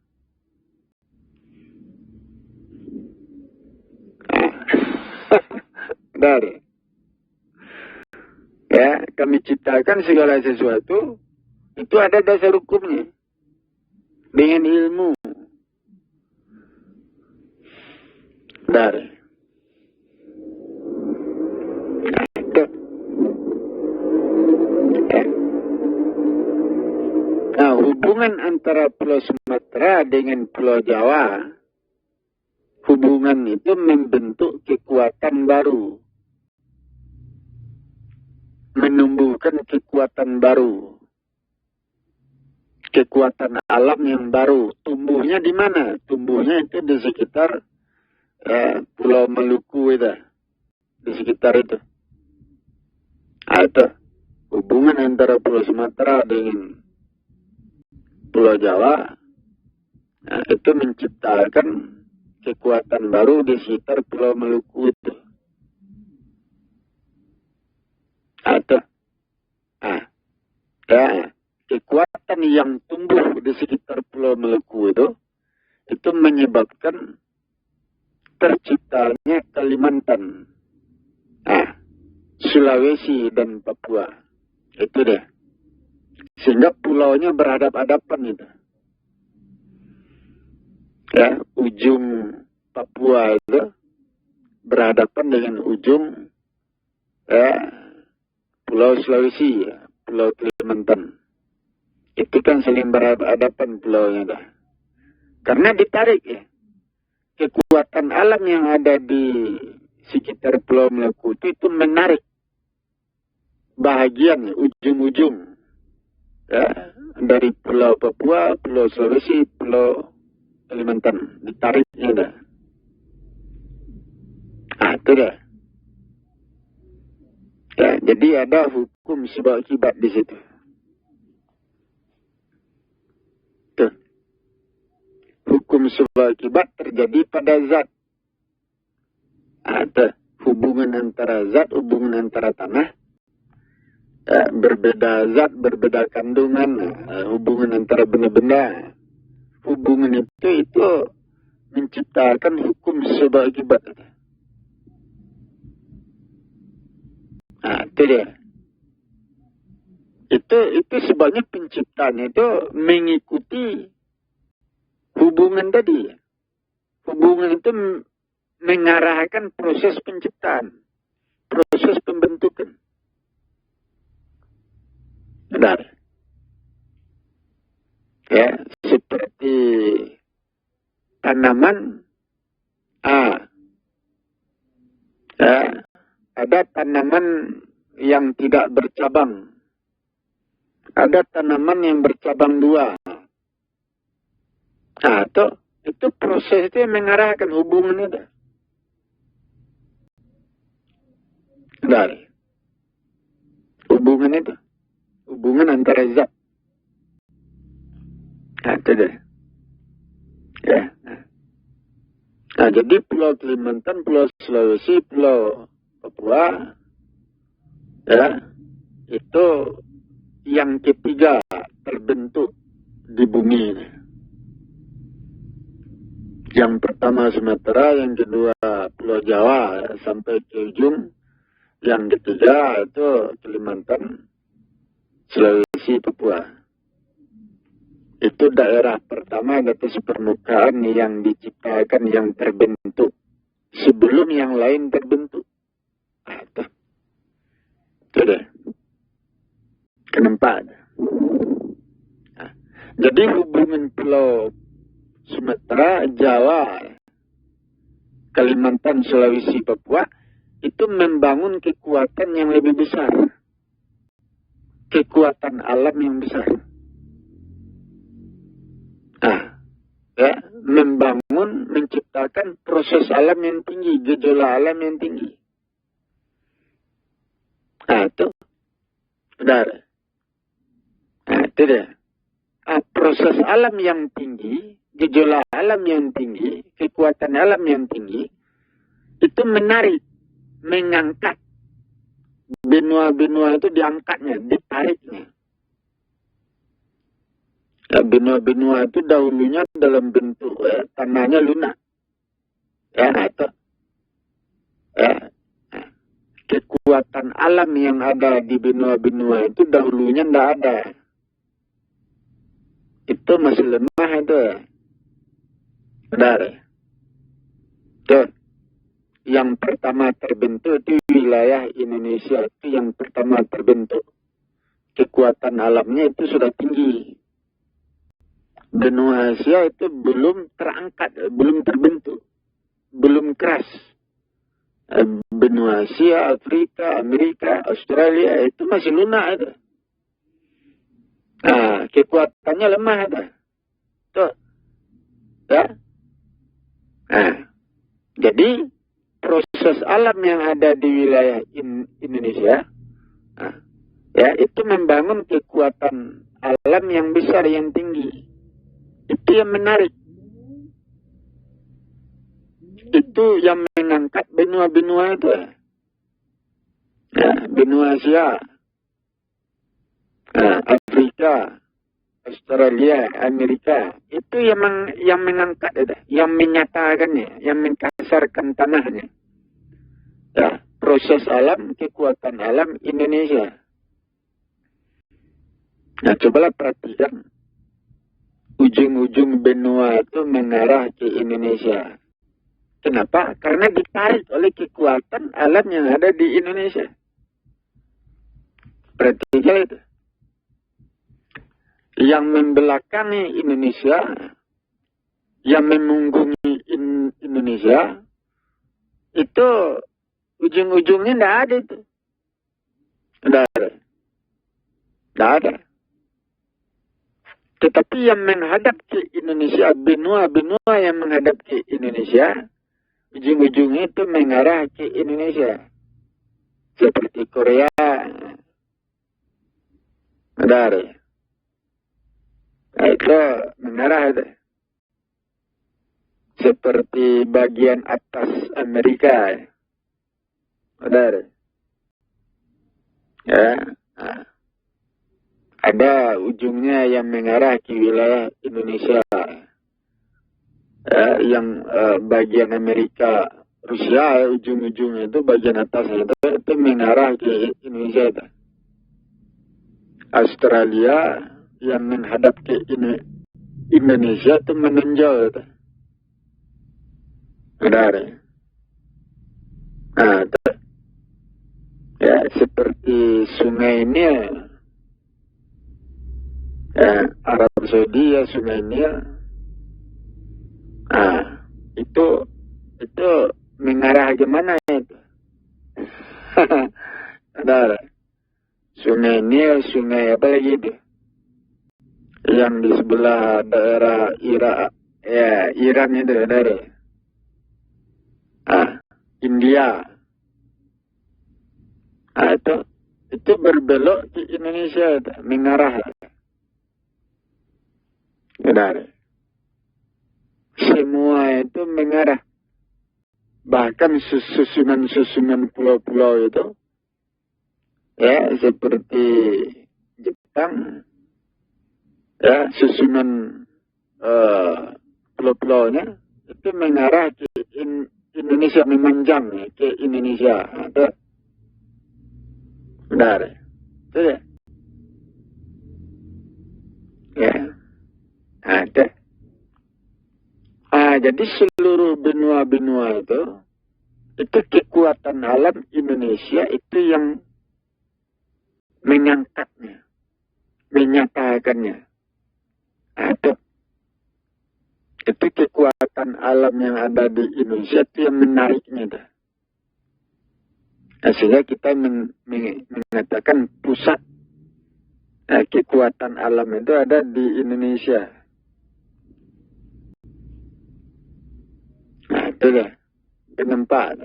Dari. Kami ciptakan segala sesuatu, itu ada dasar hukumnya. Dengan ilmu. Dari. Nah, hubungan antara Pulau Sumatera dengan Pulau Jawa, hubungan itu membentuk kekuatan baru. Menumbuhkan kekuatan baru. Kekuatan alam yang baru. Tumbuhnya di mana? Tumbuhnya itu di sekitar Pulau Maluku itu. Di sekitar itu. Ada hubungan antara Pulau Sumatera dengan Pulau Jawa, itu menciptakan kekuatan baru di sekitar Pulau Maluku itu. Ada kekuatan yang tumbuh di sekitar Pulau Maluku itu menyebabkan terciptanya Kalimantan, Sulawesi dan Papua. Itu deh. Sehingga pulaunya berhadap-hadapan itu. Ujung Papua itu berhadapan dengan ujung Pulau Sulawesi, Pulau Kalimantan. Itu kan saling berhadapan pulaunya. Karena ditarik kekuatan alam yang ada di sekitar Pulau Maluku itu menarik bahagian ujung-ujung dari Pulau Papua, Pulau Sulawesi, Pulau Kalimantan, ditariknya itu dah. Jadi ada hukum sebab akibat di situ. Tuh. Hukum sebab akibat terjadi pada zat. Ada hubungan antara zat, hubungan antara tanah. Berbeda zat, berbeda kandungan, hubungan antara benda-benda. Hubungan itu menciptakan hukum sebab akibat. Itu dia. Itu sebabnya penciptaan itu mengikuti hubungan tadi. Hubungan itu mengarahkan proses penciptaan. proses pembentukan. Benar. Ya, seperti tanaman. Ya, ada tanaman yang tidak bercabang. Ada tanaman yang bercabang 2. Itu proses itu yang mengarahkan hubungan itu. Benar. Hubungan itu. Hubungan antara zat. Itu deh. Ya. Nah, jadi Pulau Kalimantan, Pulau Sulawesi, Pulau Papua, ya, itu yang ketiga terbentuk di bumi ini. Yang pertama Sumatera, yang kedua Pulau Jawa, sampai ke ujung. Yang ketiga itu Kalimantan, Sulawesi, Papua. Itu daerah pertama di atas permukaan yang diciptakan, yang terbentuk sebelum yang lain terbentuk. Itu deh. Kenapa? Jadi hubungan Pulau Sumatera, Jawa, Kalimantan, Sulawesi, Papua itu membangun kekuatan yang lebih besar. Kekuatan alam yang besar. Ya, membangun, menciptakan proses alam yang tinggi, gejolak alam yang tinggi. Itu. Benar. Itu dia. Proses alam yang tinggi, gejolak alam yang tinggi, kekuatan alam yang tinggi, itu menarik, mengangkat. Benua-benua itu diangkatnya, ditariknya. Ya, benua-benua itu dahulunya dalam bentuk tanahnya lunak. Ya, itu. Ya. Kekuatan alam yang ada di benua-benua itu dahulunya tidak ada. Itu masih lemah itu. Benar. Itu. Yang pertama terbentuk itu wilayah Indonesia. Itu yang pertama terbentuk. Kekuatan alamnya itu sudah tinggi. Benua Asia itu belum terangkat, belum terbentuk, belum keras. Benua Asia, Afrika, Amerika, Australia itu masih lunak itu. Kekuatannya lemah itu. Tuh. Ya. Jadi proses alam yang ada di wilayah Indonesia, ya itu membangun kekuatan alam yang besar, yang tinggi. Itu yang menarik. Itu yang mengangkat benua-benua itu. Ya, benua Asia, Afrika, Australia, Amerika. Itu yang mengangkat itu, yang menyatakannya, yang mengkasarkan tanahnya. Ya, proses alam, kekuatan alam Indonesia. Nah, cobalah perhatikan. Ujung-ujung benua itu mengarah ke Indonesia. Kenapa? Karena ditarik oleh kekuatan alam yang ada di Indonesia. Perhatikan itu. Yang membelakangi Indonesia, yang memunggungi Indonesia, itu ujung-ujungnya tidak ada itu. Tidak ada. Tidak ada. Tetapi yang menghadap ke Indonesia, benua-benua yang menghadap ke Indonesia, ujung-ujungnya itu mengarah ke Indonesia. Seperti Korea. Benar. Itu mengarah itu. Seperti bagian atas Amerika. Benar. Ya. Ada ujungnya yang mengarah ke wilayah Indonesia. Yang bagian Amerika, Rusia, ujung-ujungnya itu bagian atasnya itu mengarah ke Indonesia itu. Australia yang menghadap ke Indonesia itu menonjol itu. Benar. Itu. Sungai Nil, Arab Saudi ya Sungai Nil, itu mengarah ke mana itu? Ada Sungai Nil, sungai apa lagi itu? Yang di sebelah daerah Iran itu dari India. Itu berbelok ke Indonesia, mengarah. Benar. Semua itu mengarah. Bahkan susunan pulau-pulau itu, ya seperti Jepang, ya susunan pulau-pulaunya itu mengarah ke Indonesia, memanjang ke Indonesia. Benar. Itu ya. Ya. Ada. Jadi seluruh benua-benua itu kekuatan alam Indonesia itu yang mengangkatnya, menyatakannya. Itu kekuatan alam yang ada di Indonesia itu yang menariknya. Sehingga kita mengatakan pusat kekuatan alam itu ada di Indonesia. Itu ya, penempat.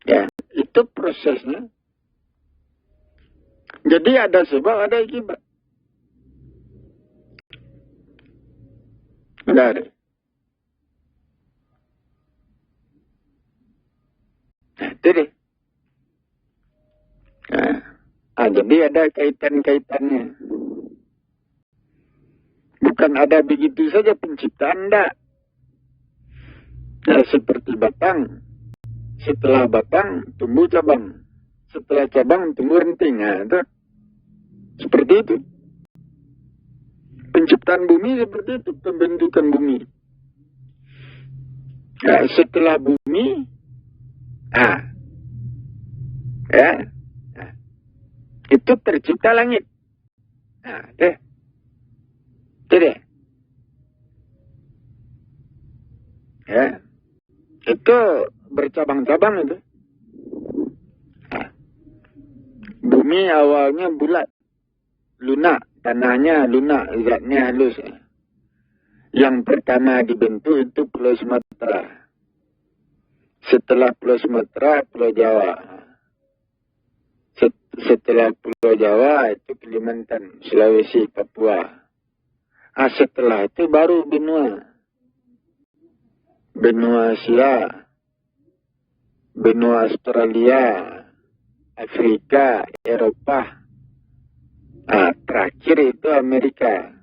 Ya, itu prosesnya. Jadi ada sebab, ada akibat. Benar. Itu deh. Jadi ada kaitan-kaitannya. Bukan ada begitu saja penciptaan, enggak. Seperti batang. Setelah batang, tumbuh cabang. Setelah cabang, tumbuh ranting. Itu. Seperti itu. Penciptaan bumi seperti itu. Pembentukan bumi. Setelah bumi, itu tercipta langit. Itu deh. Ya. Itu bercabang-cabang itu. Bumi awalnya bulat. Lunak. Tanahnya lunak. Zatnya halus. Yang pertama dibentuk itu Pulau Sumatera. Setelah Pulau Sumatera, Pulau Jawa. Setelah Pulau Jawa itu Kalimantan, Sulawesi, Papua. Setelah itu baru benua. Benua Asia, benua Australia, Afrika, Eropa. Terakhir itu Amerika.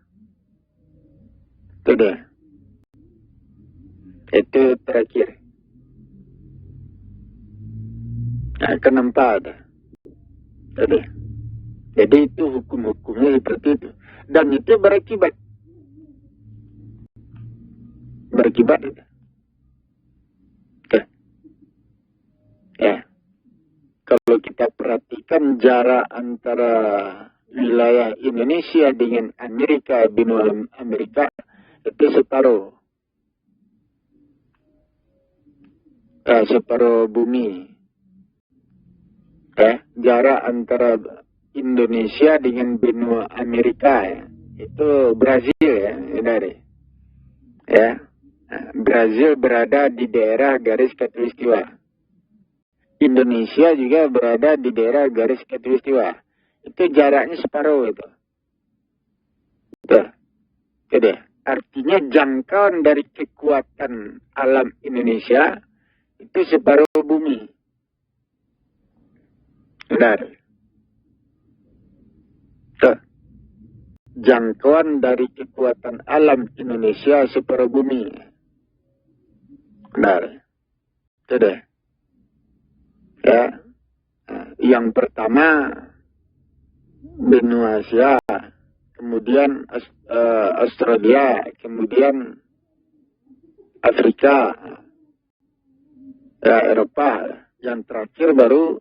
Itu deh. Itu terakhir. Kenapa ada? Jadi itu hukum-hukumnya seperti itu. Dan itu berakibat. Berakibat itu. Ya. Kalau kita perhatikan jarak antara wilayah Indonesia dengan Amerika, benua Amerika, itu separuh. Separuh bumi. Jarak antara Indonesia dengan benua Amerika itu Brazil dari. Brazil berada di daerah garis khatulistiwa. Indonesia juga berada di daerah garis khatulistiwa. Itu jaraknya separuh itu. Jadi artinya jangkauan dari kekuatan alam Indonesia itu separuh bumi. Benar. Jangkauan dari kekuatan alam Indonesia separuh bumi. Benar. Itu deh. Ya. Yang pertama benua Asia, kemudian Australia, kemudian Afrika, Eropa, yang terakhir baru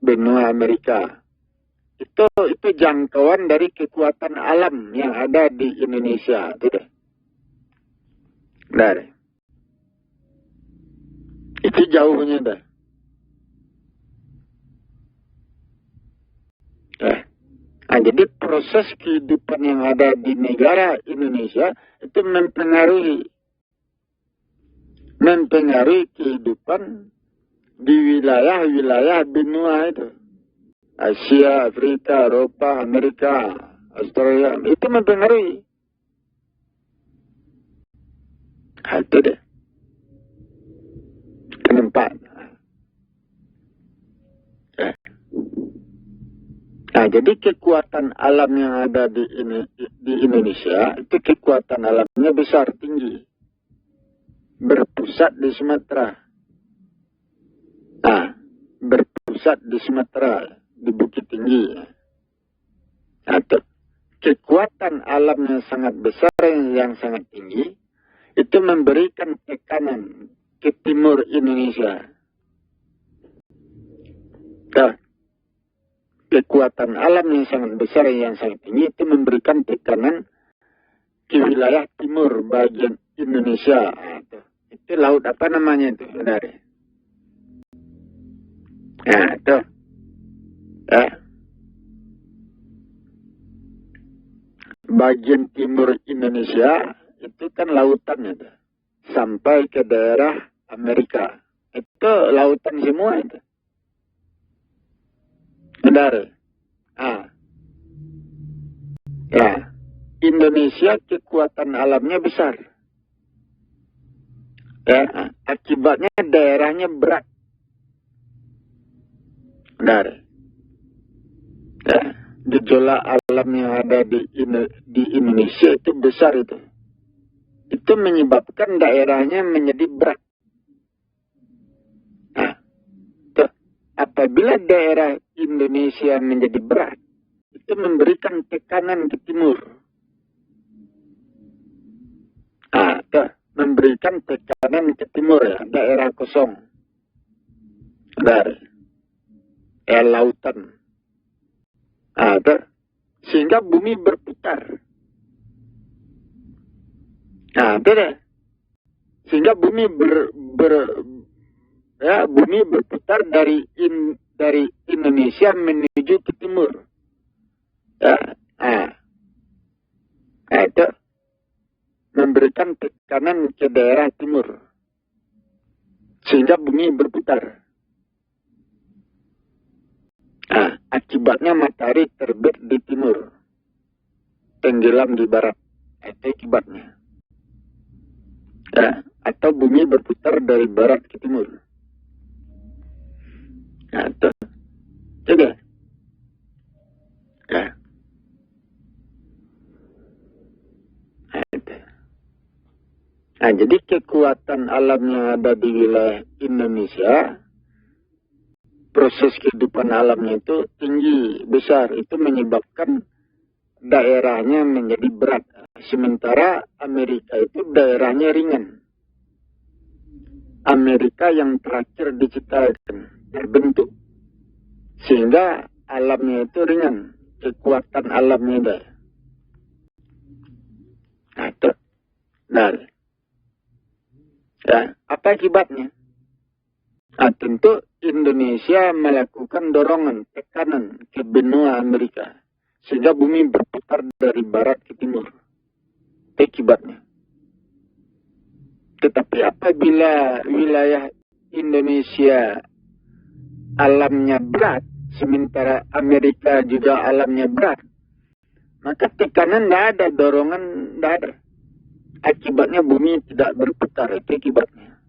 benua Amerika. Itu jangkauan dari kekuatan alam yang ada di Indonesia. Itu jauhnya dah. Jadi proses kehidupan yang ada di negara Indonesia itu mempengaruhi kehidupan di wilayah-wilayah benua itu. Asia, Afrika, Eropa, Amerika, Australia, itu mempengaruhi. Itu deh. Keempat. Jadi kekuatan alam yang ada di Indonesia, itu kekuatan alamnya besar, tinggi. Berpusat di Sumatera. Berpusat di Sumatera, di Bukit Tinggi. Kekuatan alam yang sangat besar, yang sangat tinggi, itu memberikan tekanan ke timur Indonesia. Kekuatan alam yang sangat besar, yang sangat tinggi, itu memberikan tekanan ke wilayah timur bagian Indonesia. Itu laut apa namanya itu? Bagian timur Indonesia itu kan lautan itu. Sampai ke daerah Amerika. Itu lautan semua itu. Indonesia kekuatan alamnya besar. Akibatnya daerahnya berat. Gejolak alam yang ada di Indonesia itu besar itu. Itu menyebabkan daerahnya menjadi berat. Apabila daerah Indonesia menjadi berat, itu memberikan tekanan ke timur. Memberikan tekanan ke timur, daerah kosong. Lautan. Sehingga bumi berputar. Sehingga bumi bumi berputar dari Indonesia menuju ke timur. Itu memberikan tekanan ke daerah timur. Sehingga bumi berputar. Akibatnya matahari terbit di timur. Tenggelam di barat. Itu akibatnya. Atau bumi berputar dari barat ke timur. Coba. Jadi kekuatan alam yang ada di wilayah Indonesia, proses kehidupan alamnya itu tinggi, besar. Itu menyebabkan daerahnya menjadi berat. Sementara Amerika itu daerahnya ringan. Amerika yang terakhir diciptakan, terbentuk. Sehingga alamnya itu ringan. Kekuatan alamnya ada. Apa akibatnya? Tentu Indonesia melakukan dorongan, tekanan ke benua Amerika. Sehingga bumi berputar dari barat ke timur. Itu akibatnya. Tetapi apabila wilayah Indonesia alamnya berat, sementara Amerika juga alamnya berat, maka tekanan tidak ada, dorongan tidak ada. Akibatnya bumi tidak berputar, itu akibatnya.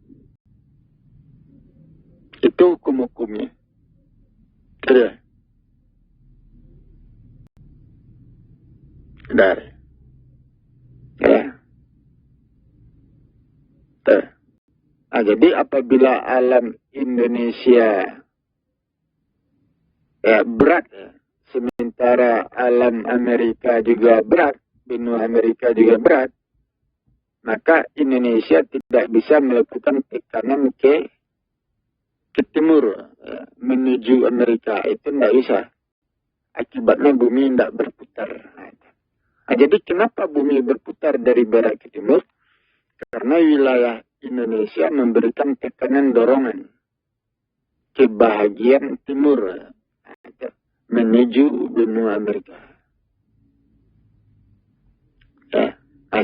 Itu hukum-hukumnya. Jadi apabila alam Indonesia berat, sementara alam Amerika juga berat, benua Amerika juga berat, maka Indonesia tidak bisa melakukan tekanan ke ke timur menuju Amerika itu tidak bisa. Akibatnya bumi tidak berputar. Jadi kenapa bumi berputar dari barat ke timur? Karena wilayah Indonesia memberikan tekanan dorongan ke bahagian timur menuju benua Amerika.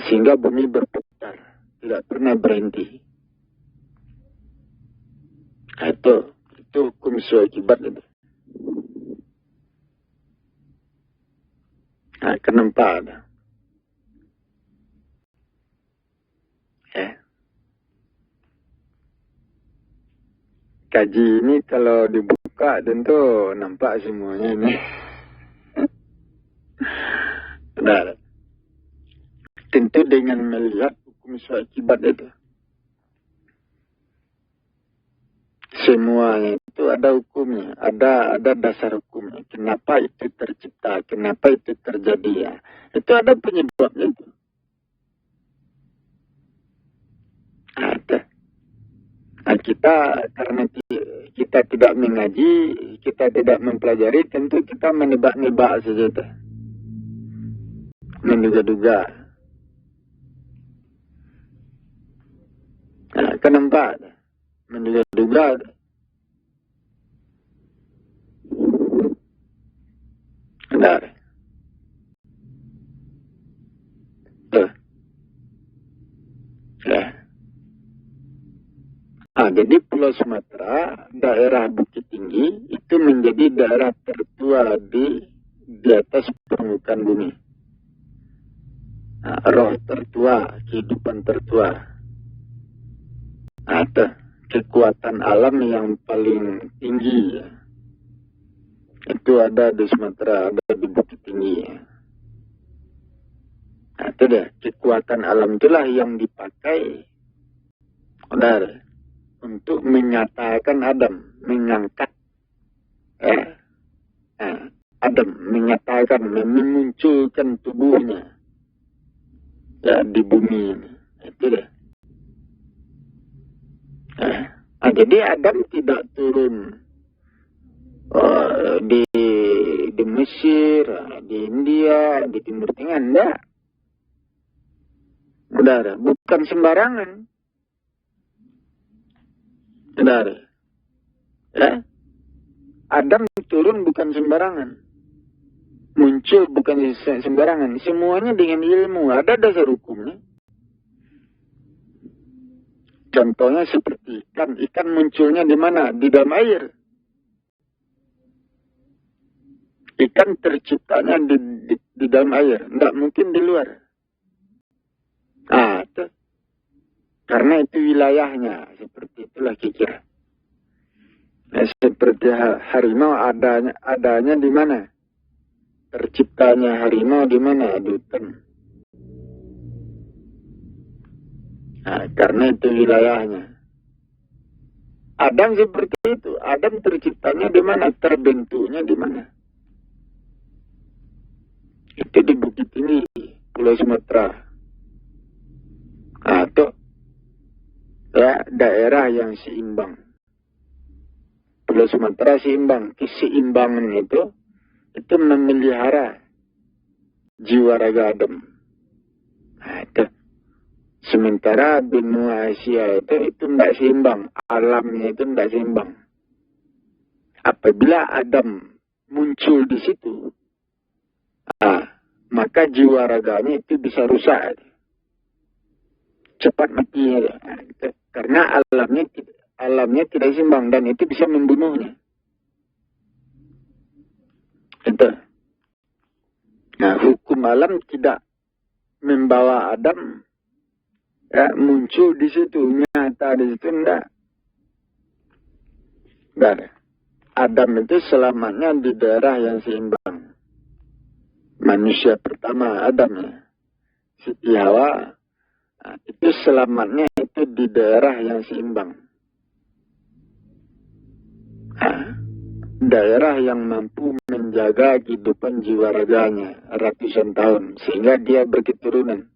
Sehingga bumi berputar, tidak pernah berhenti. Itu hukum sesuai akibat itu. Kenapa ada? Kaji ini kalau dibuka tentu nampak semuanya ini. Benar. Tentu dengan melihat hukum sesuai akibat itu. Semuanya itu ada hukumnya, ada dasar hukumnya. Kenapa itu tercipta, kenapa itu terjadi ya. Itu ada penyebabnya itu. Ada. Kita karena kita tidak mengaji, kita tidak mempelajari, tentu kita menebak-nebak saja itu. Menduga-duga. Kenapa? Menduga-duga. Benar. Jadi Pulau Sumatera, daerah Bukit Tinggi, itu menjadi daerah tertua di atas permukaan bumi. Roh tertua, kehidupan tertua. Ada kekuatan alam yang paling tinggi. Itu ada di Sumatera, ada di Bukit Tinggi. Itu deh, kekuatan alam itulah yang dipakai untuk menyatakan Adam, mengangkat Adam, menyatakan, memunculkan tubuhnya di bumi ini. Itu deh. Jadi Adam tidak turun di Mesir, di India, di Timur Tengah, enggak. Bukan sembarangan. Adam turun bukan sembarangan. Muncul bukan sembarangan. Semuanya dengan ilmu. Ada dasar hukumnya. Contohnya seperti ikan. Ikan munculnya di mana? Di dalam air. Ikan terciptanya di dalam air. Tidak mungkin di luar. Itu. Karena itu wilayahnya. Seperti itulah kira. Seperti harimau adanya di mana? Terciptanya harimau di mana? Di hutan. Karena itu wilayahnya. Adam seperti itu. Adam terciptanya di mana? Terbentuknya di mana? Itu di Bukit Tinggi, Pulau Sumatera. Atau daerah yang seimbang. Pulau Sumatera seimbang. Keseimbangan itu memelihara jiwa raga Adam. Itu. Sementara benua Asia itu tidak seimbang. Alamnya itu tidak seimbang. Apabila Adam muncul di situ, maka jiwa raganya itu bisa rusak. Cepat mati. Karena alamnya tidak seimbang dan itu bisa membunuhnya. Itu. Hukum alam tidak membawa Adam muncul di situ, nyata di situ, enggak. Adam itu selamatnya di daerah yang seimbang. Manusia pertama Adam ya. Siti Hawa itu selamatnya itu di daerah yang seimbang. Daerah yang mampu menjaga kehidupan jiwa raganya ratusan tahun sehingga dia berketurunan.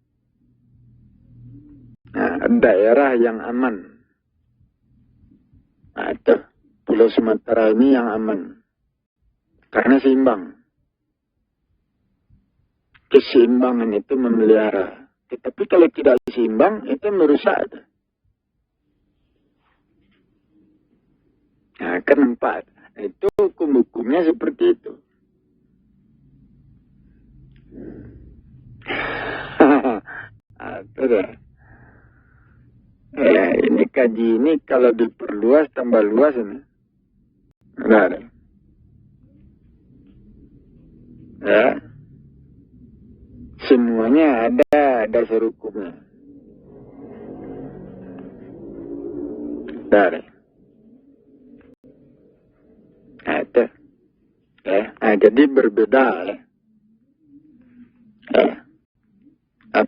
Daerah yang aman. Itu Pulau Sumatera ini yang aman. Karena seimbang. Keseimbangan itu memelihara. Tetapi kalau tidak seimbang, itu merusak. Nah, keempat. Itu hukum-hukumnya seperti itu. Ini kaji ini kalau diperluas tambah luas ini. Benar. Ya. Semuanya ada dasar hukumnya. Benar. Nah, itu. Ya. Nah, jadi berbeda ya.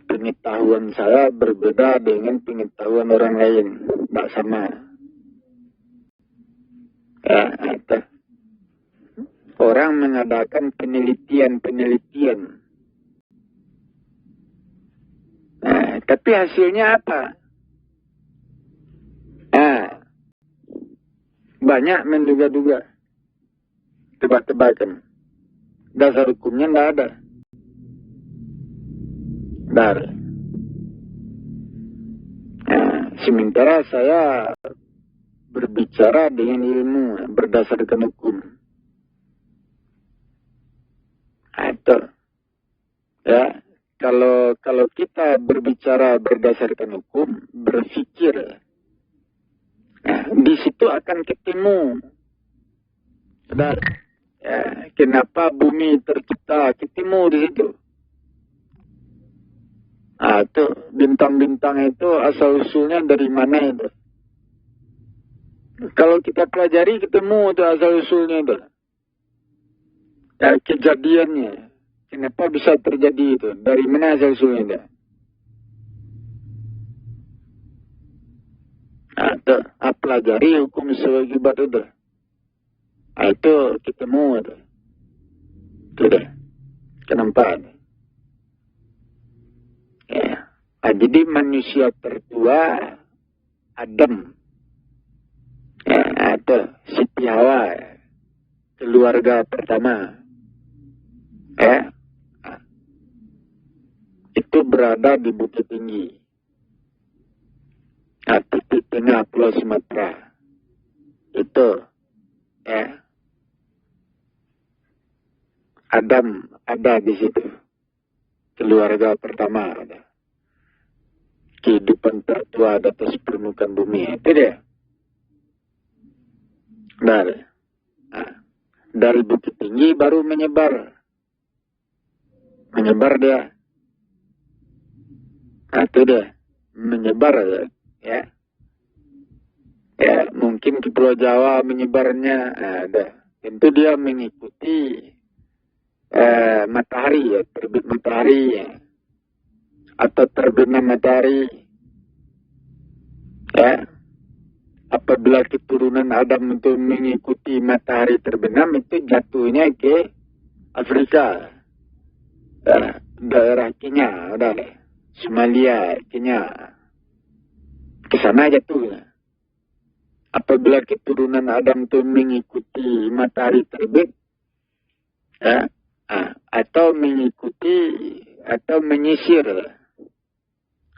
Pengetahuan saya berbeda dengan pengetahuan orang lain. Tidak sama. Ya, itu. Orang mengadakan penelitian. Nah, tapi hasilnya apa? Nah, banyak menduga-duga. Tebak-tebakan. Dasar hukumnya tidak ada. Dari. Nah, sementara saya berbicara dengan ilmu berdasarkan hukum. Atau ya, kalau kita berbicara berdasarkan hukum, berpikir, nah, di situ akan ketemu. Dan ya, kenapa bumi tercipta, ketemu di situ. Nah, itu bintang-bintang itu asal-usulnya dari mana itu? Kalau kita pelajari ketemu itu asal-usulnya itu. Ya, kejadiannya. Kenapa bisa terjadi itu? Dari mana asal-usulnya itu? Nah, itu. Pelajari hukum sebab akibat itu. Nah, itu ketemu itu. Itu deh. Kenapa? Ya. Nah, jadi manusia tertua Adam, ya, atau Siti Hawa, keluarga pertama, ya, itu berada di Bukit Tinggi, nah, titik tengah Pulau Sumatera, itu, ya, Adam ada di situ. Keluarga pertama ada. Kehidupan tertua di atas permukaan bumi. Itu dia. Nah, dari Bukit Tinggi baru menyebar. Menyebar dia. Nah, itu dia. Menyebar ya. Ya, mungkin ke Pulau Jawa menyebarnya. Ada. Tentu dia mengikuti matahari ya, terbit matahari ya, atau terbitnya matahari ya. Apabila keturunan Adam itu mengikuti matahari terbenam, itu jatuhnya ke Afrika, ya, daerah Kenya, udah Somalia, Kenya, ke sana jatuhnya. Apabila keturunan Adam itu mengikuti matahari terbit, ya, atau mengikuti atau menyisir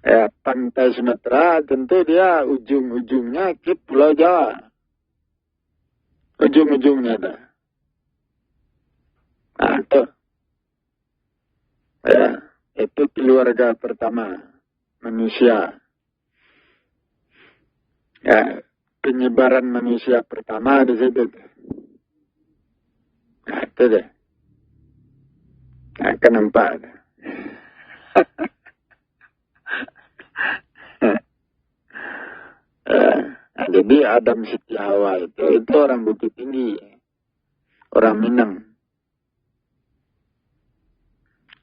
ya, pantai Sumatera, tentu dia ujung-ujungnya ke Pulau Jawa. Ujung-ujungnya ada. Nah, itu keluarga pertama manusia. Ya, penyebaran manusia pertama di situ. Nah, itu deh. Nah, kenapa? Nah, jadi Adam Siti Hawa itu orang Bukit Tinggi, orang Minang.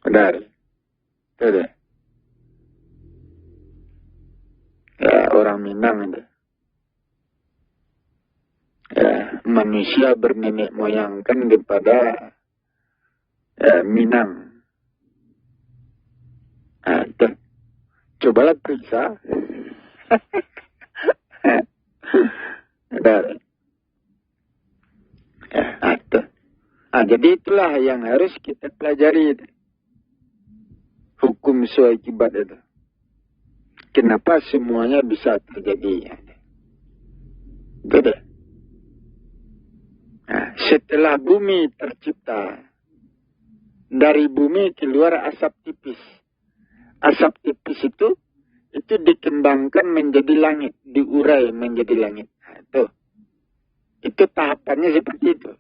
Benar. Itu deh. Ya, orang Minang itu. Ya, manusia bernenek moyang kan kepada Minang. Nah, itu. Cobalah periksa. Benar. Jadi itulah yang harus kita pelajari. Hukum sesuai akibat itu. Kenapa semuanya bisa terjadi? Itu deh. Setelah bumi tercipta, dari bumi keluar asap tipis. Asap tipis itu dikembangkan menjadi langit, diurai menjadi langit. Itu tahapannya seperti itu.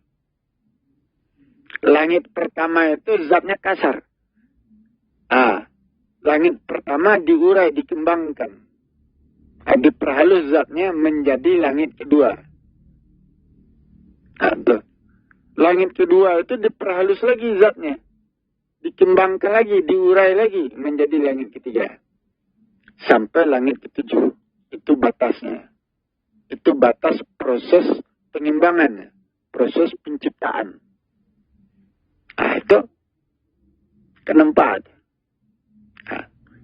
Langit pertama itu zatnya kasar. Langit pertama diurai, dikembangkan. Diperhalus zatnya menjadi langit kedua. Langit kedua itu diperhalus lagi zatnya. Dikembangkan lagi, diurai lagi menjadi langit ketiga. Sampai langit ketujuh. Itu batasnya. Itu batas proses pengimbangan. Proses penciptaan. Itu keempat.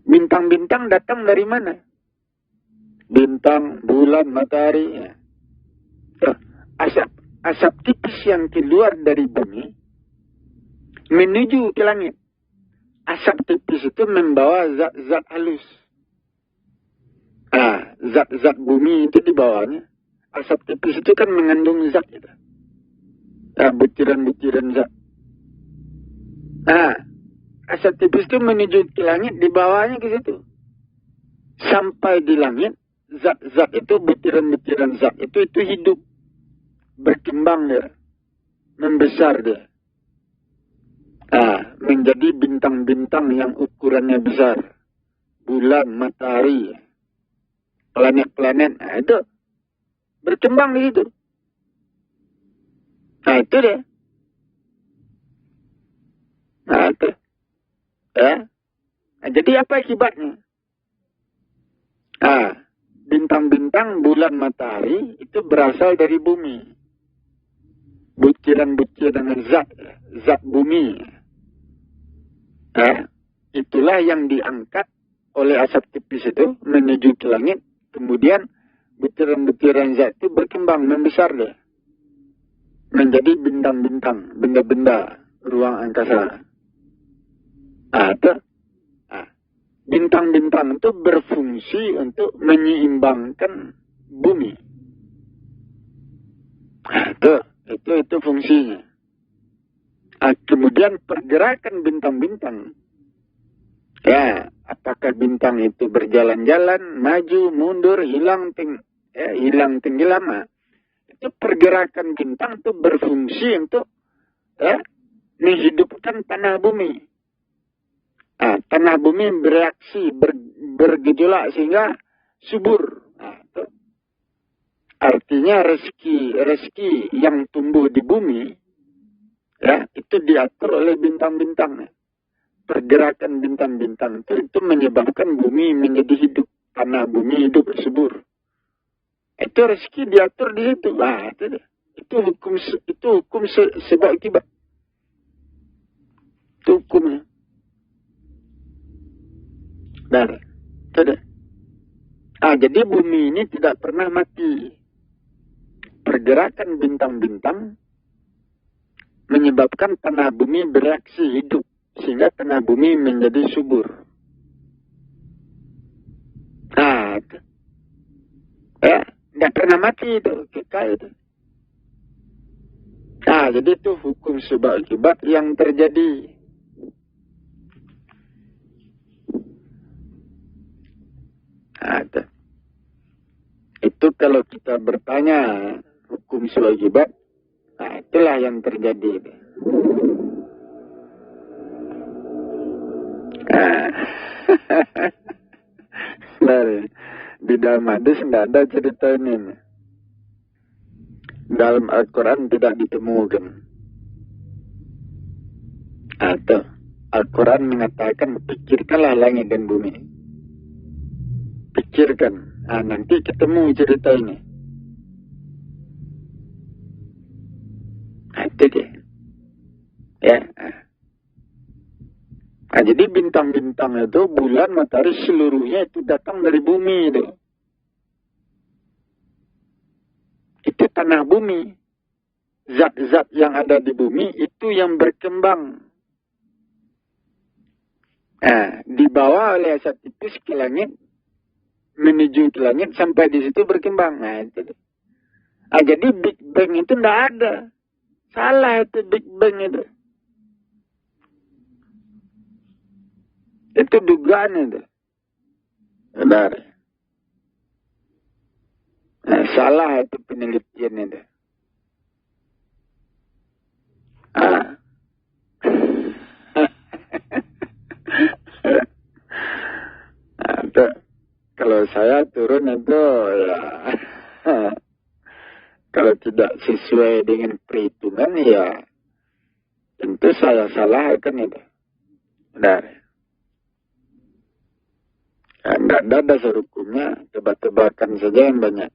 Bintang-bintang datang dari mana? Bintang, bulan, matahari. Asap tipis yang keluar dari bumi menuju ke langit. Asap tipis itu membawa zat-zat halus. Zat-zat bumi itu di bawahnya. Asap tipis itu kan mengandung zat itu. Butiran-butiran zat. Asap tipis itu menuju ke langit, di bawahnya ke situ. Sampai di langit, zat-zat itu, butiran-butiran zat itu hidup. Berkembang dia. Membesar dia. Menjadi bintang-bintang yang ukurannya besar. Bulan, matahari, planet-planet. Itu berkembang di situ. Itu dia. Itu. Jadi apa akibatnya? Bintang-bintang, bulan, matahari itu berasal dari bumi. Butiran-butiran zat bumi. Itulah yang diangkat oleh asap tipis itu menuju ke langit. Kemudian butiran-butiran zat itu berkembang, membesar deh. Menjadi bintang-bintang, benda-benda ruang angkasa. Bintang-bintang itu berfungsi untuk menyeimbangkan bumi. Itu fungsinya. Kemudian pergerakan bintang-bintang. Apakah bintang itu berjalan-jalan, maju, mundur, hilang, tenggelam. Itu pergerakan bintang itu berfungsi untuk menghidupkan tanah bumi. Tanah bumi bereaksi, bergejolak sehingga subur. Artinya rezeki yang tumbuh di bumi, itu diatur oleh bintang-bintang. Pergerakan bintang-bintang itu menyebabkan bumi menjadi hidup. Tanah bumi hidup, subur. Itu rezeki diatur di situ. Itu hukum sebab akibat. Itu hukumnya. Jadi bumi ini tidak pernah mati. Pergerakan bintang-bintang menyebabkan tanah bumi bereaksi hidup. Sehingga tanah bumi menjadi subur. Tidak pernah mati itu. Kekal itu. Jadi itu hukum sebab akibat yang terjadi. Itu kalau kita bertanya hukum sebab akibat, itulah yang terjadi. Di dalam hadis tidak ada cerita ini. Dalam Al-Quran tidak ditemukan. Al-Quran mengatakan, pikirkanlah langit dan bumi. Pikirkan. Nanti ketemu cerita ini. Itu dia. Jadi bintang-bintang itu, bulan, matahari, seluruhnya itu datang dari bumi itu. Itu tanah bumi. zat-zat yang ada di bumi itu yang berkembang. Dibawa oleh asap tipis ke langit, menuju ke langit sampai di situ berkembang. Itu. Jadi Big Bang itu tidak ada. Salah itu Big Bang itu. Itu dugaan itu. Benar. Salah itu penelitian itu. Kalau saya turun itu ya kalau tidak sesuai dengan perhitungan ya tentu saya salahkan itu. Benar. Tidak ada dasar hukumnya, tebak-tebakan saja yang banyak.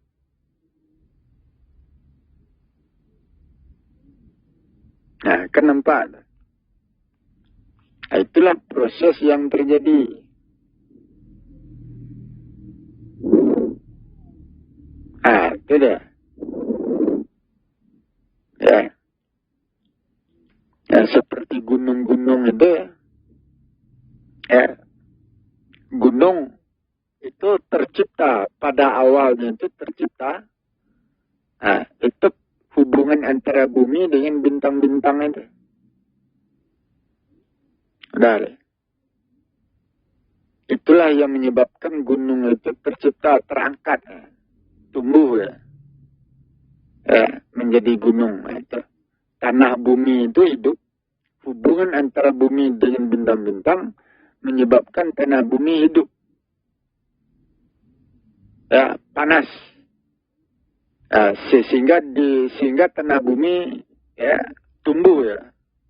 Kan nampak. Itulah proses yang terjadi. Itu dia. Ya, seperti gunung-gunung itu gunung itu tercipta pada awalnya itu tercipta. Itu hubungan antara bumi dengan bintang-bintang itu. Itulah yang menyebabkan gunung itu tercipta, terangkat, tumbuh menjadi gunung. Itu. Tanah bumi itu hidup. Hubungan antara bumi dengan bintang-bintang menyebabkan tanah bumi hidup. Panas. Sehingga tanah bumi tumbuh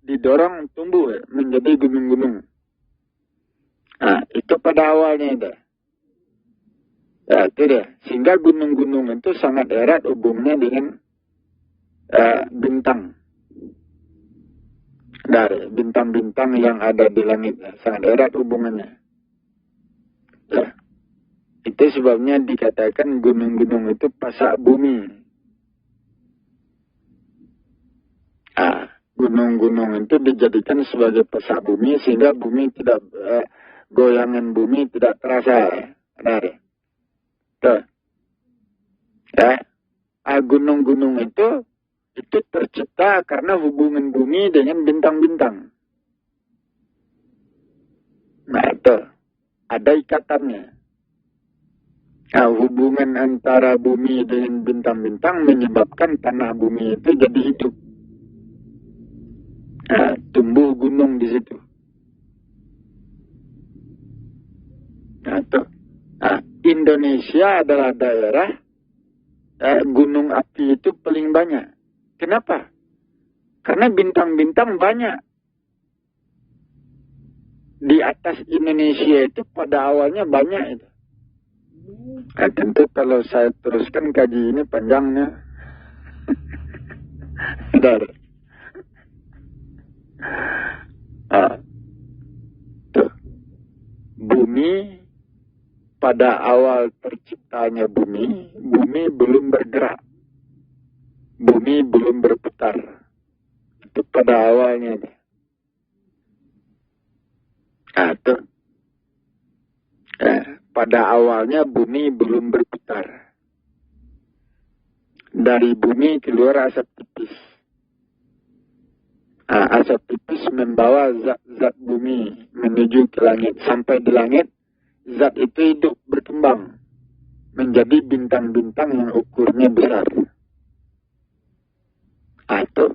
didorong tumbuh menjadi gunung-gunung. Itu pada awalnya itu. Itu dia. Sehingga gunung-gunung itu sangat erat hubungannya dengan bintang. Dari bintang-bintang yang ada di langit sangat erat hubungannya. Itu sebabnya dikatakan gunung-gunung itu pasak bumi. Gunung-gunung itu dijadikan sebagai pasak bumi sehingga bumi tidak goyangan bumi tidak terasa. Gunung-gunung itu tercipta karena hubungan bumi dengan bintang-bintang. Itu ada ikatannya. Hubungan antara bumi dengan bintang-bintang menyebabkan tanah bumi itu jadi hidup. Tumbuh gunung di situ. Indonesia adalah daerah gunung api itu paling banyak. Kenapa? Karena bintang-bintang banyak. Di atas Indonesia itu pada awalnya banyak itu. Tentu kalau saya teruskan kaji ini panjangnya. Bumi pada awal terciptanya bumi belum bergerak. Bumi belum berputar. Itu pada awalnya. Pada awalnya bumi belum berputar. Dari bumi keluar asap tipis. Asap tipis membawa zat-zat bumi menuju ke langit. Sampai di langit, zat itu hidup berkembang. Menjadi bintang-bintang yang ukurnya besar. Itu.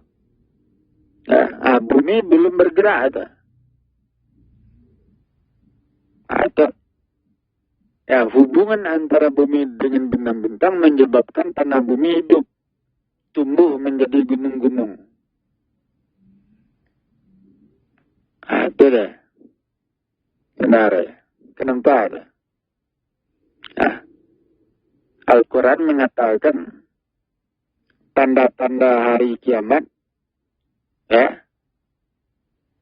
Bumi belum bergerak. Itu. Hubungan antara bumi dengan bintang-bintang menyebabkan tanah bumi hidup. Tumbuh menjadi gunung-gunung. Itu deh. Benar ya. Kenapa? Al-Quran mengatakan tanda-tanda hari kiamat,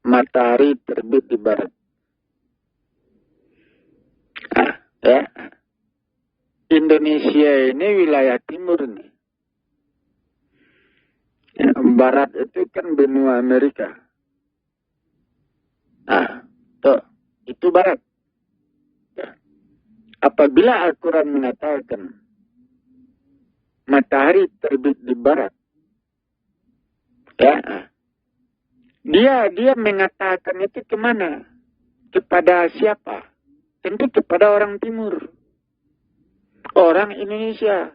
matahari terbit di barat. Indonesia ini wilayah timur nih. Ya, barat itu kan benua Amerika. Nah, tuh, itu barat. Ya. Apabila Al-Quran mengatakan matahari terbit di barat, ya, dia mengatakan itu kemana? Kepada siapa? Tentu kepada orang timur. Orang Indonesia.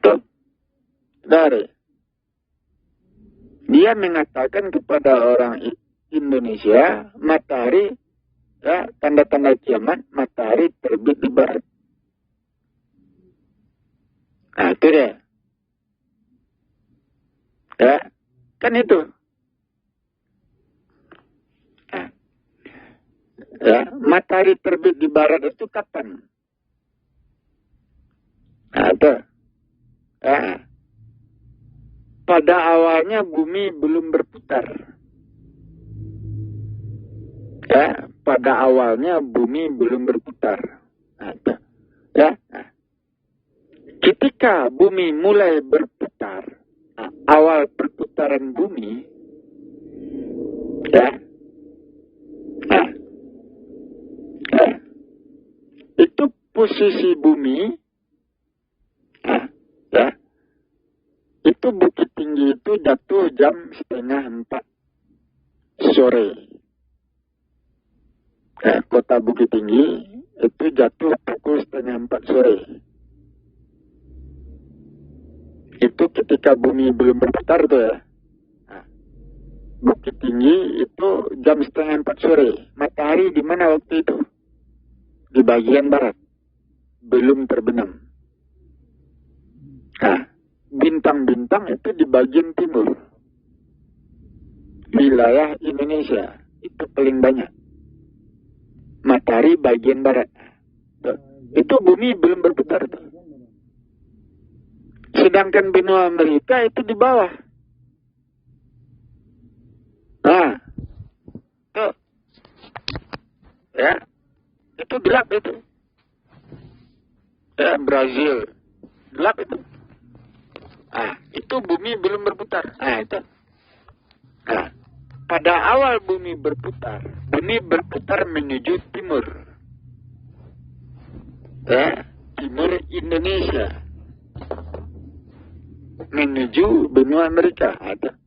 Tuh, dari. Dia mengatakan kepada orang Indonesia, matahari, ya, tanda-tanda kiamat, matahari terbit di barat. Nah, itu dia. Ya, kan itu. Nah, ya, matahari terbit di barat itu kapan? Nah, itu. Ya. Pada awalnya bumi belum berputar. Ya, pada awalnya bumi belum berputar. Nah, itu. Ya. Nah. Ketika bumi mulai berputar, nah, awal perputaran bumi, ya, nah, ya, itu posisi bumi, nah, ya, itu Bukit Tinggi itu jatuh jam 3:30 sore. Ya, kota Bukit Tinggi itu jatuh pukul 3:30 sore. Itu ketika bumi belum berputar tuh ya. Nah, Bukit Tinggi itu jam 3:30 sore. Matahari di mana waktu itu? Di bagian barat. Belum terbenam. Nah, bintang-bintang itu di bagian timur. Wilayah Indonesia itu paling banyak. Matahari bagian barat. Tuh. Itu bumi belum berputar tuh. Sedangkan benua Amerika itu di bawah. Nah, tuh. Ya, itu gelap itu. Ya, Brazil. Gelap itu. Nah, itu bumi belum berputar. Nah, itu. Nah, pada awal bumi berputar menuju timur. Ya, timur Indonesia. Menuju benua Amerika. Ada.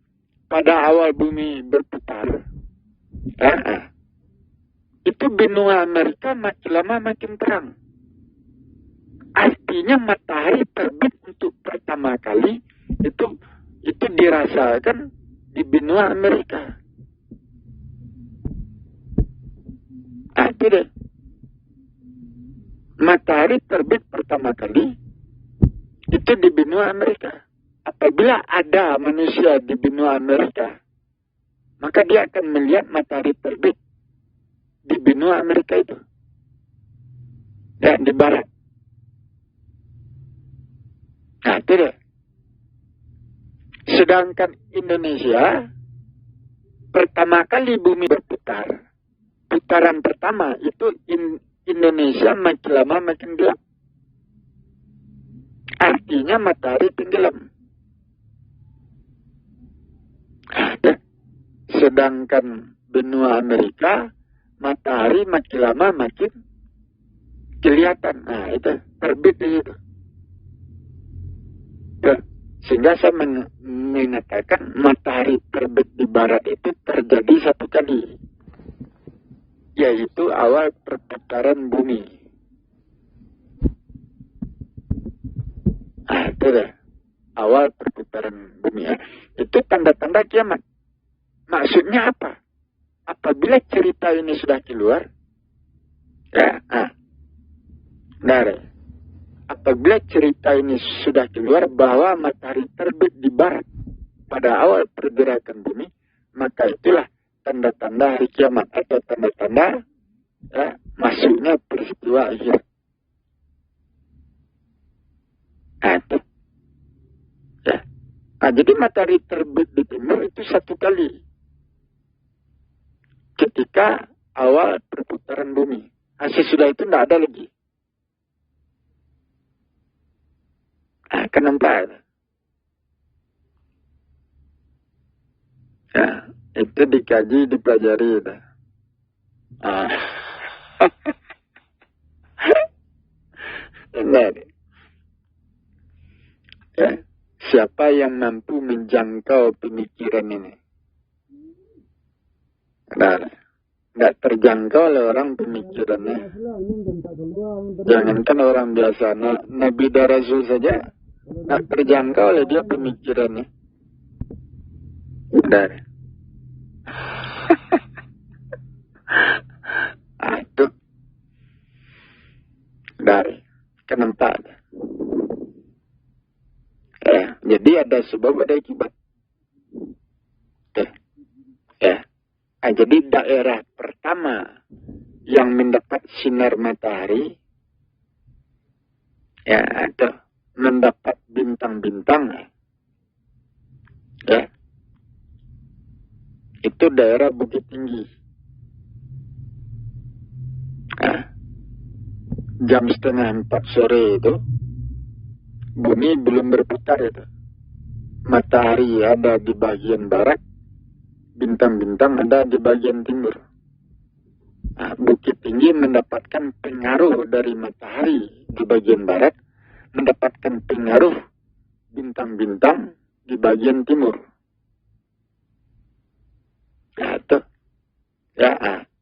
Pada awal bumi berputar, itu benua Amerika makin lama makin terang. Artinya matahari terbit untuk pertama kali itu dirasakan di benua Amerika. Itu deh. Matahari terbit pertama kali itu di benua Amerika. Apabila ada manusia di benua Amerika, maka dia akan melihat matahari terbit di benua Amerika itu. Dan di barat. Nah, itu deh. Sedangkan Indonesia, pertama kali bumi berputar, putaran pertama itu Indonesia makin lama makin gelap. Artinya matahari tenggelam. Sedangkan benua Amerika, matahari makin lama makin kelihatan. Nah, itu terbit di situ. Sehingga saya mengatakan matahari terbit di barat itu terjadi satu kali. Yaitu awal perputaran bumi. Nah, itu dah. Awal perputaran bumi. Ya. Itu tanda-tanda kiamat. Maksudnya apa? Apabila cerita ini sudah keluar, ya, dari. Apabila cerita ini sudah keluar bahwa matahari terbit di barat pada awal pergerakan bumi, maka itulah tanda-tanda hari kiamat atau tanda-tanda ya, masuknya peristiwa akhir. Itu. Ya. Nah, jadi matahari terbit di timur itu satu kali. Ketika awal perputaran bumi. Nah, sesudah itu tidak ada lagi. Nah, kenapa? Itu dikaji, dipelajari. Ah. Benar. Ya. Siapa yang mampu menjangkau pemikiran ini? Benar. Nggak terjangkau oleh orang pemikirannya. Jangankan orang biasa, Nabi dan Rasul saja nggak terjangkau oleh dia pemikirannya. Benar. Itu dari kenapa? Ya, jadi ada sebab, ada akibat. Ya. Jadi daerah pertama yang mendapat sinar matahari, ya, atau mendapat bintang-bintang, ya, itu daerah Bukit Tinggi. Nah, jam 3:30 sore itu, bumi belum berputar itu. Matahari ada di bagian barat, bintang-bintang ada di bagian timur. Nah, Bukit Tinggi mendapatkan pengaruh dari matahari di bagian barat, mendapatkan pengaruh bintang-bintang di bagian timur. Nah,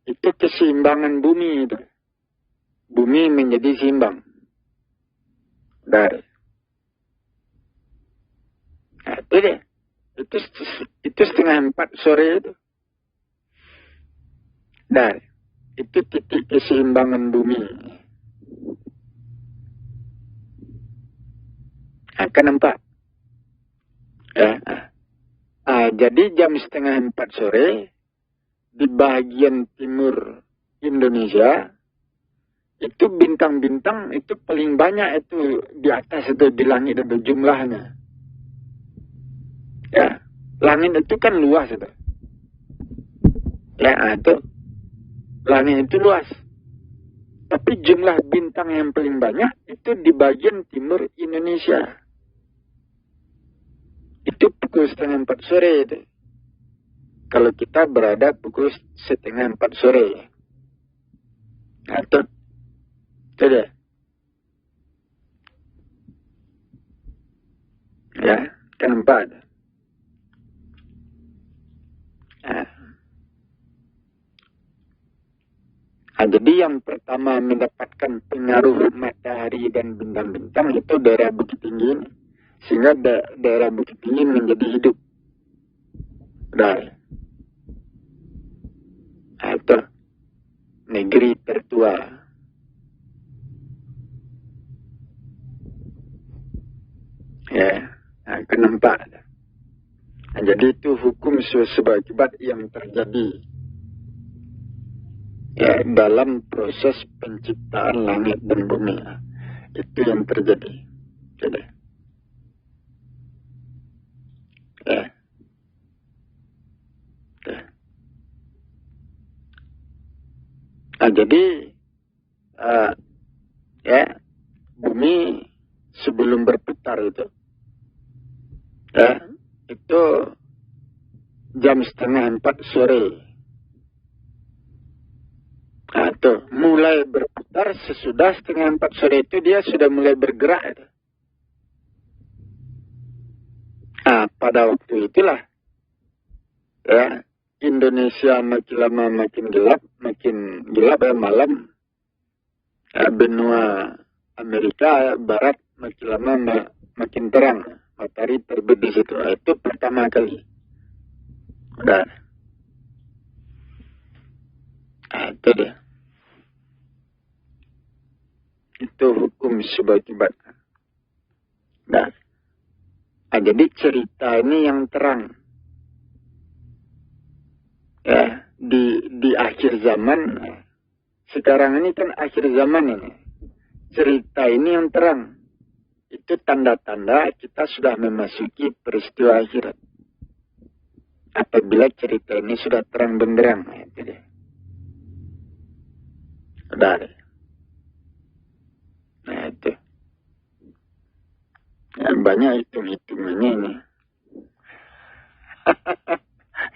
itu keseimbangan bumi itu. Bumi menjadi seimbang. Dari. Nah, itu deh. Itu 3:30 sore itu. Dari. Itu titik keseimbangan bumi. Kenapa? Ya. Jadi jam 3:30 sore di bagian timur Indonesia itu bintang-bintang itu paling banyak itu di atas itu di langit itu jumlahnya. Ya, langit itu kan luas itu. Ya, itu langit itu luas. Tapi jumlah bintang yang paling banyak itu di bagian timur Indonesia. Itu pukul 3:30 sore itu. Kalau kita berada pukul 3:30 sore. Nah, itu dia. Ya, kenapa? Jadi yang pertama mendapatkan pengaruh matahari dan bintang-bintang itu daerah Bukit Tinggi ini. Sehingga daerah Bukit Tinggi menjadi hidup. Itu negeri tertua. Ya, kenapa? Jadi itu hukum sebab akibat yang terjadi. Ya, dalam proses penciptaan langit dan bumi. Itu yang terjadi. Jadi. Ya. Jadi ya, bumi sebelum berputar itu, ya, itu jam 3:30 sore. Tuh, mulai berputar sesudah 3:30 sore itu dia sudah mulai bergerak. Itu. Pada waktu itulah, ya, Indonesia makin lama makin gelap ya malam. Benua Amerika Barat makin lama makin terang. Matahari terbit di situ. Itu pertama kali. Udah. Itu dia. Itu hukum sebab akibat. Nah, jadi cerita ini yang terang. Ya, di akhir zaman. Sekarang ini kan akhir zaman ini. Cerita ini yang terang. Itu tanda-tanda kita sudah memasuki peristiwa akhirat. Apabila cerita ini sudah terang benderang. Itu dia. Udah. Nah, itu. Ya, banyak hitung-hitungannya ini.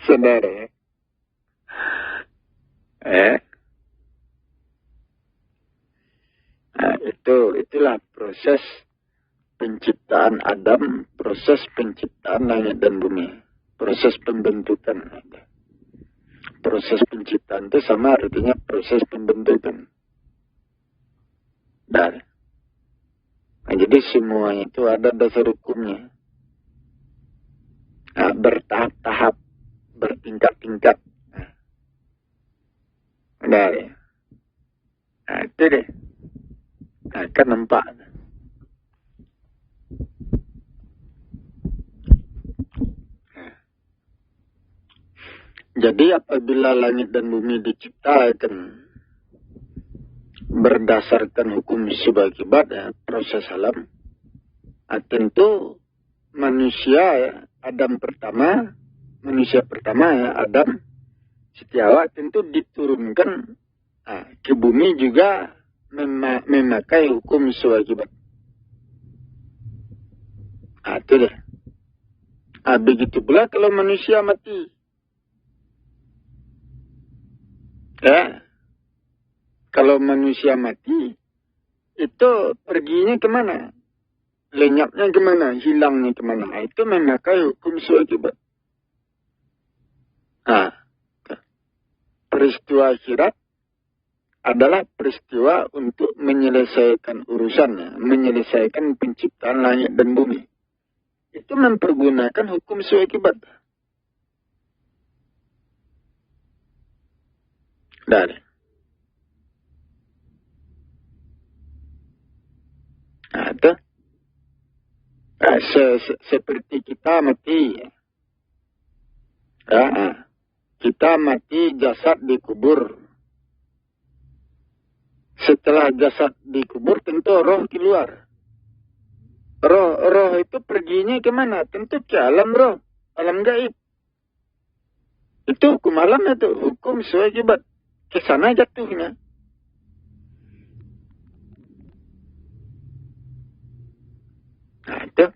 Saudara. Nah, itulah proses penciptaan Adam, proses penciptaan langit dan bumi, proses pembentukan. Proses penciptaan itu sama artinya proses pembentukan. Dan nah, jadi semua itu ada dasar hukumnya. Nah, bertahap-tahap, bertingkat-tingkat. Nah, itu deh. Nah, kan nampak. Jadi apabila langit dan bumi diciptakan berdasarkan hukum sebab akibat, ya, proses alam, tentu manusia, ya, manusia pertama ya, Adam setiawa tentu diturunkan ke bumi juga memakai hukum sebab akibat. Itu deh. Begitu pula kalau manusia mati. Ya, kalau manusia mati, itu perginya kemana? Lenyapnya kemana? Hilangnya kemana? Itu memakai hukum sebab. Peristiwa akhirat adalah peristiwa untuk menyelesaikan urusannya, menyelesaikan penciptaan langit dan bumi. Itu mempergunakan hukum sebab. Dari. Itu. Seperti kita mati. Kita mati, jasad dikubur. Setelah jasad dikubur, tentu roh keluar. Roh itu perginya kemana? Tentu ke alam roh, alam gaib. Itu hukum alam itu, hukum sesuai akibat. Ke sana jatuhnya. Nah, itu.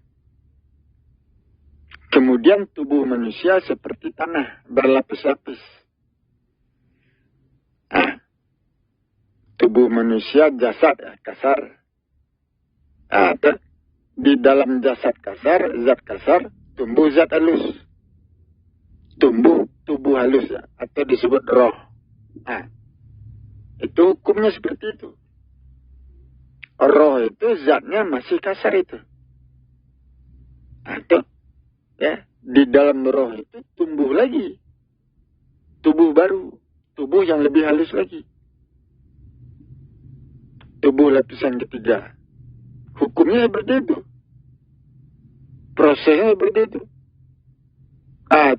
Kemudian tubuh manusia seperti tanah, berlapis-lapis. Tubuh manusia jasad kasar. Itu. Di dalam jasad kasar, zat kasar, tumbuh zat halus. Tumbuh tubuh halus, atau disebut roh. Itu hukumnya seperti itu. Roh itu zatnya masih kasar itu. Itu. Ya, di dalam roh itu tumbuh lagi. Tubuh baru. Tubuh yang lebih halus lagi. Tubuh lapisan ketiga. Hukumnya seperti itu. Prosesnya seperti itu.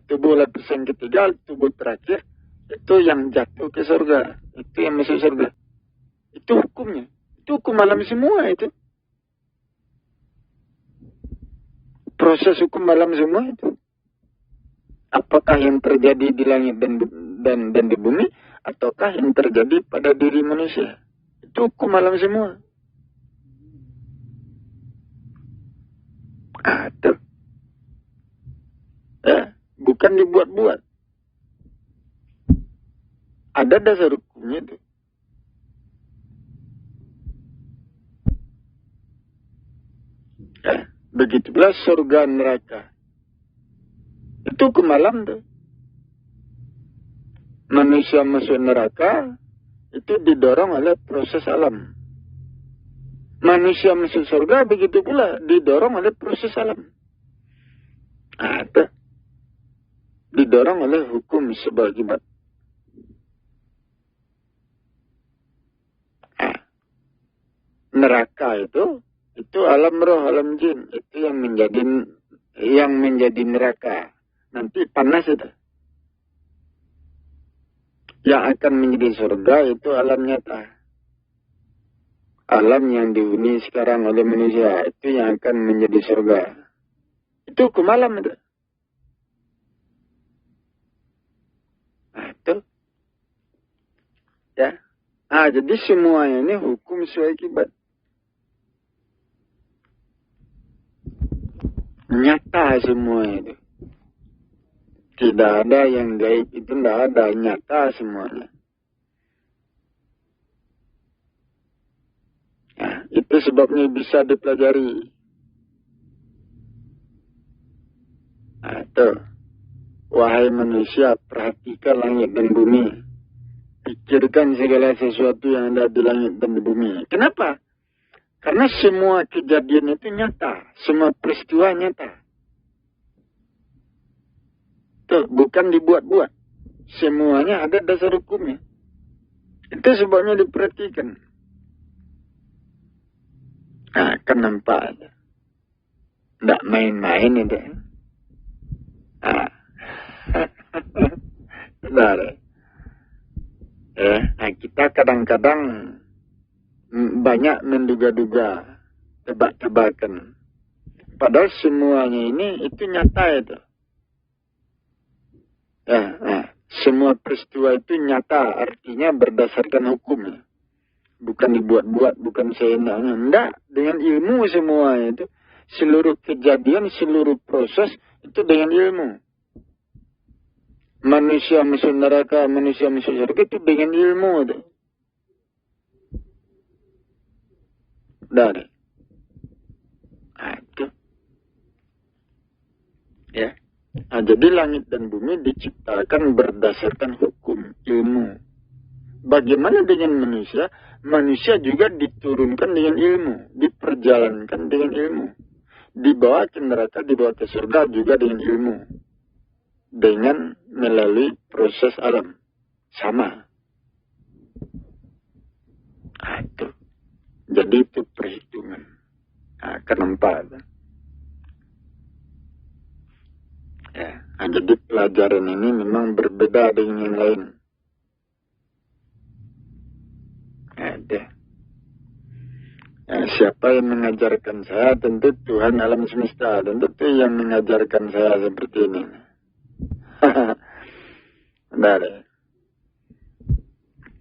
Tubuh lapisan ketiga, tubuh terakhir, itu yang jatuh ke surga. Itu yang masuk surga. Itu hukumnya. Itu hukum alam semua itu. Proses hukum alam semua itu. Apakah yang terjadi di langit dan di bumi, ataukah yang terjadi pada diri manusia. Itu hukum alam semua. Itu. Ya, bukan dibuat-buat. Ada dasar hukumnya itu. Ya, begitu pula surga neraka. Itu hukum alam tuh. Manusia masuk neraka itu didorong oleh proses alam. Manusia masuk surga begitu pula didorong oleh proses alam. Itu. Didorong oleh hukum sebab akibat. Neraka itu alam roh, alam jin, itu yang menjadi neraka. Nanti panas itu. Yang akan menjadi surga itu alam nyata. Alam yang dihuni sekarang oleh manusia itu yang akan menjadi surga. Itu hukum alam itu. Itu. Ya. Jadi semuanya ini hukum sesuai akibat. Nyata semua itu. Tidak ada yang gaib, itu tidak ada, nyata semuanya. Nah, itu sebabnya bisa dipelajari. Nah, itu. Wahai manusia, perhatikan langit dan bumi. Pikirkan segala sesuatu yang ada di langit dan di bumi. Kenapa? Karena semua kejadian itu nyata. Semua peristiwa nyata. Tuh, bukan dibuat-buat. Semuanya ada dasar hukumnya. Itu sebabnya diperhatikan. Nah, kan nampak. Tidak main-main itu. Nah. Benar. Nah, kita kadang-kadang banyak menduga-duga, tebak-tebakan. Padahal semuanya ini itu nyata itu. Semua peristiwa itu nyata, artinya berdasarkan hukum. Bukan dibuat-buat, bukan seenaknya. Enggak, dengan ilmu semua itu. Seluruh kejadian, seluruh proses itu dengan ilmu. Manusia masuk neraka, manusia masuk surga itu dengan ilmu itu. Dari. Itu. Ya. Nah, jadi langit dan bumi diciptakan berdasarkan hukum, ilmu. Bagaimana dengan manusia? Manusia juga diturunkan dengan ilmu, diperjalankan dengan ilmu. Dibawa ke neraka, dibawa ke surga juga dengan ilmu. Dengan melalui proses alam. Sama. Nah, itu. Jadi itu perhitungan. Nah, kenapa? Ya, nah, jadi pelajaran ini memang berbeda dengan yang lain. Ada. Nah, siapa yang mengajarkan saya? Tentu Tuhan alam semesta. Tentu itu yang mengajarkan saya seperti ini. Benar.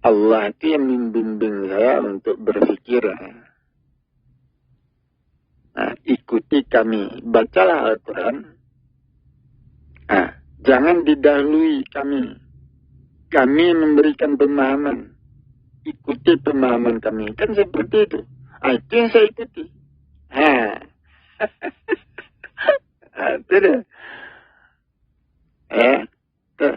Allah itu yang membimbing saya untuk berpikir. Nah, ikuti kami. Bacalah Al-Quran. Nah, jangan didahului kami. Kami memberikan pemahaman. Ikuti pemahaman kami. Kan seperti itu. Itu yang saya ikuti. Itu dah. Tuh.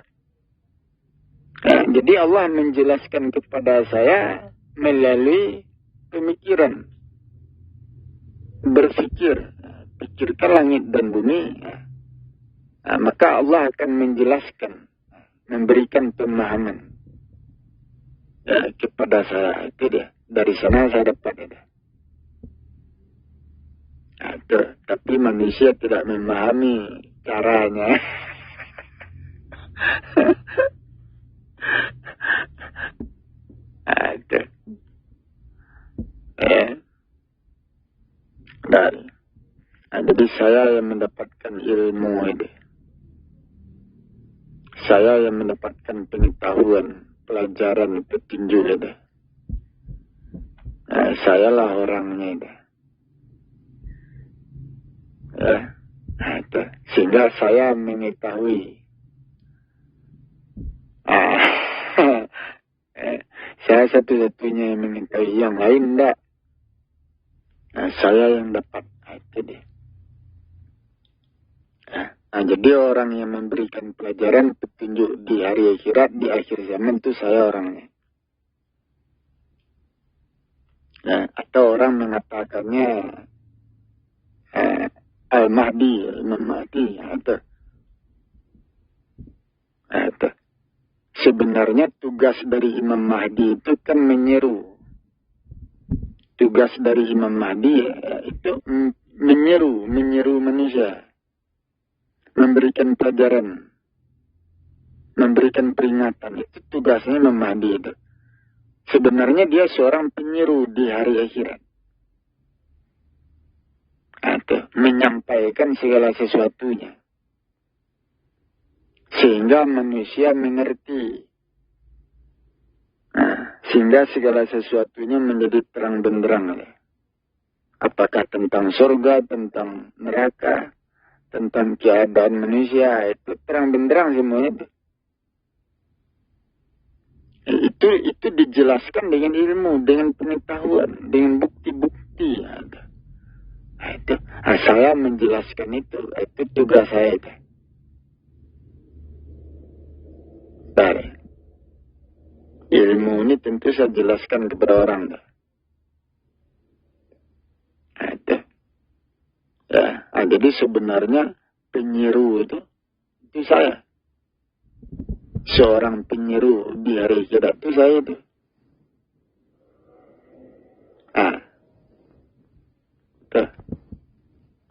Jadi Allah menjelaskan kepada saya melalui pemikiran. Berpikir. Pikirkan langit dan bumi. Maka Allah akan menjelaskan. Memberikan pemahaman. Kepada saya. Itu dia. Dari sana saya dapat itu. Tapi manusia tidak memahami caranya. Ada. Jadi saya yang mendapatkan ilmu ini. Saya yang mendapatkan pengetahuan, pelajaran, petunjuk itu. Saya lah orangnya itu. Itu. Sehingga saya mengetahui. Saya satu-satunya yang mengetahui, yang lain enggak. Saya yang dapat. Itu dia. Jadi orang yang memberikan pelajaran petunjuk di hari akhirat, di akhir zaman itu saya orangnya. Atau orang mengatakannya Al-Mahdi, Imam Mahdi. Itu. Sebenarnya tugas dari Imam Mahdi itu kan menyeru. Tugas dari Imam Mahdi itu menyeru manusia. Memberikan pelajaran. Memberikan peringatan. Itu tugasnya Imam Mahdi itu. Sebenarnya dia seorang penyeru di hari akhirat. Menyampaikan segala sesuatunya. Sehingga manusia mengerti. Sehingga segala sesuatunya menjadi terang benderang. Apakah tentang surga, tentang neraka, tentang keadaan manusia, itu terang benderang semuanya itu. Itu dijelaskan dengan ilmu, dengan pengetahuan, dengan bukti-bukti. Saya menjelaskan itu tugas saya itu. Dari ilmu ini tentu saya jelaskan kepada orang. Jadi sebenarnya penyeru itu saya. Seorang penyeru di hari kiamat itu saya itu.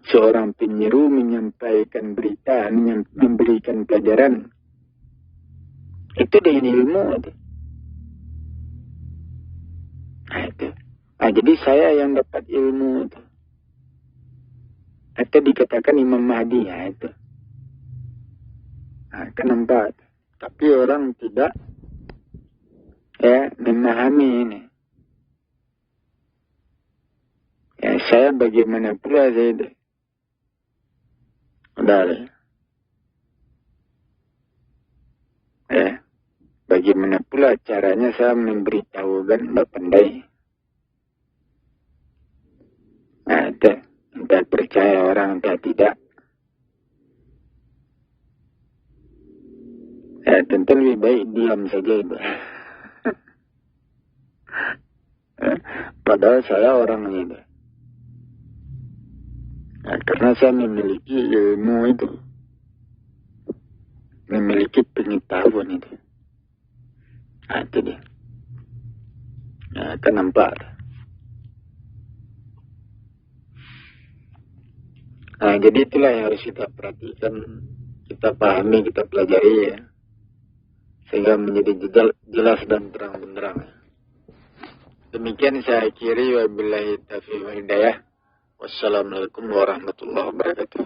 Seorang penyeru menyampaikan berita, memberikan pelajaran. Itu dengan ilmu itu. Jadi saya yang dapat ilmu itu. Itu dikatakan Imam Mahdi itu. Kenapa? Tapi orang tidak memahami ini. Saya bagaimana pula saya itu. Bagaimana pula caranya saya memberitahukan tidak pandai. Tidak percaya orang tidak. Tentu lebih baik diam saja itu. Padahal saya orang itu. Karena saya memiliki ilmu itu. Memiliki pengetahuan itu. Itu dia. Kenapa? Jadi itulah yang harus kita perhatikan, kita pahami, kita pelajari ya. Sehingga menjadi jelas dan terang benderang. Demikian saya akhiri, wabillahi taufiq wal hidayah. Wassalamualaikum warahmatullahi wabarakatuh.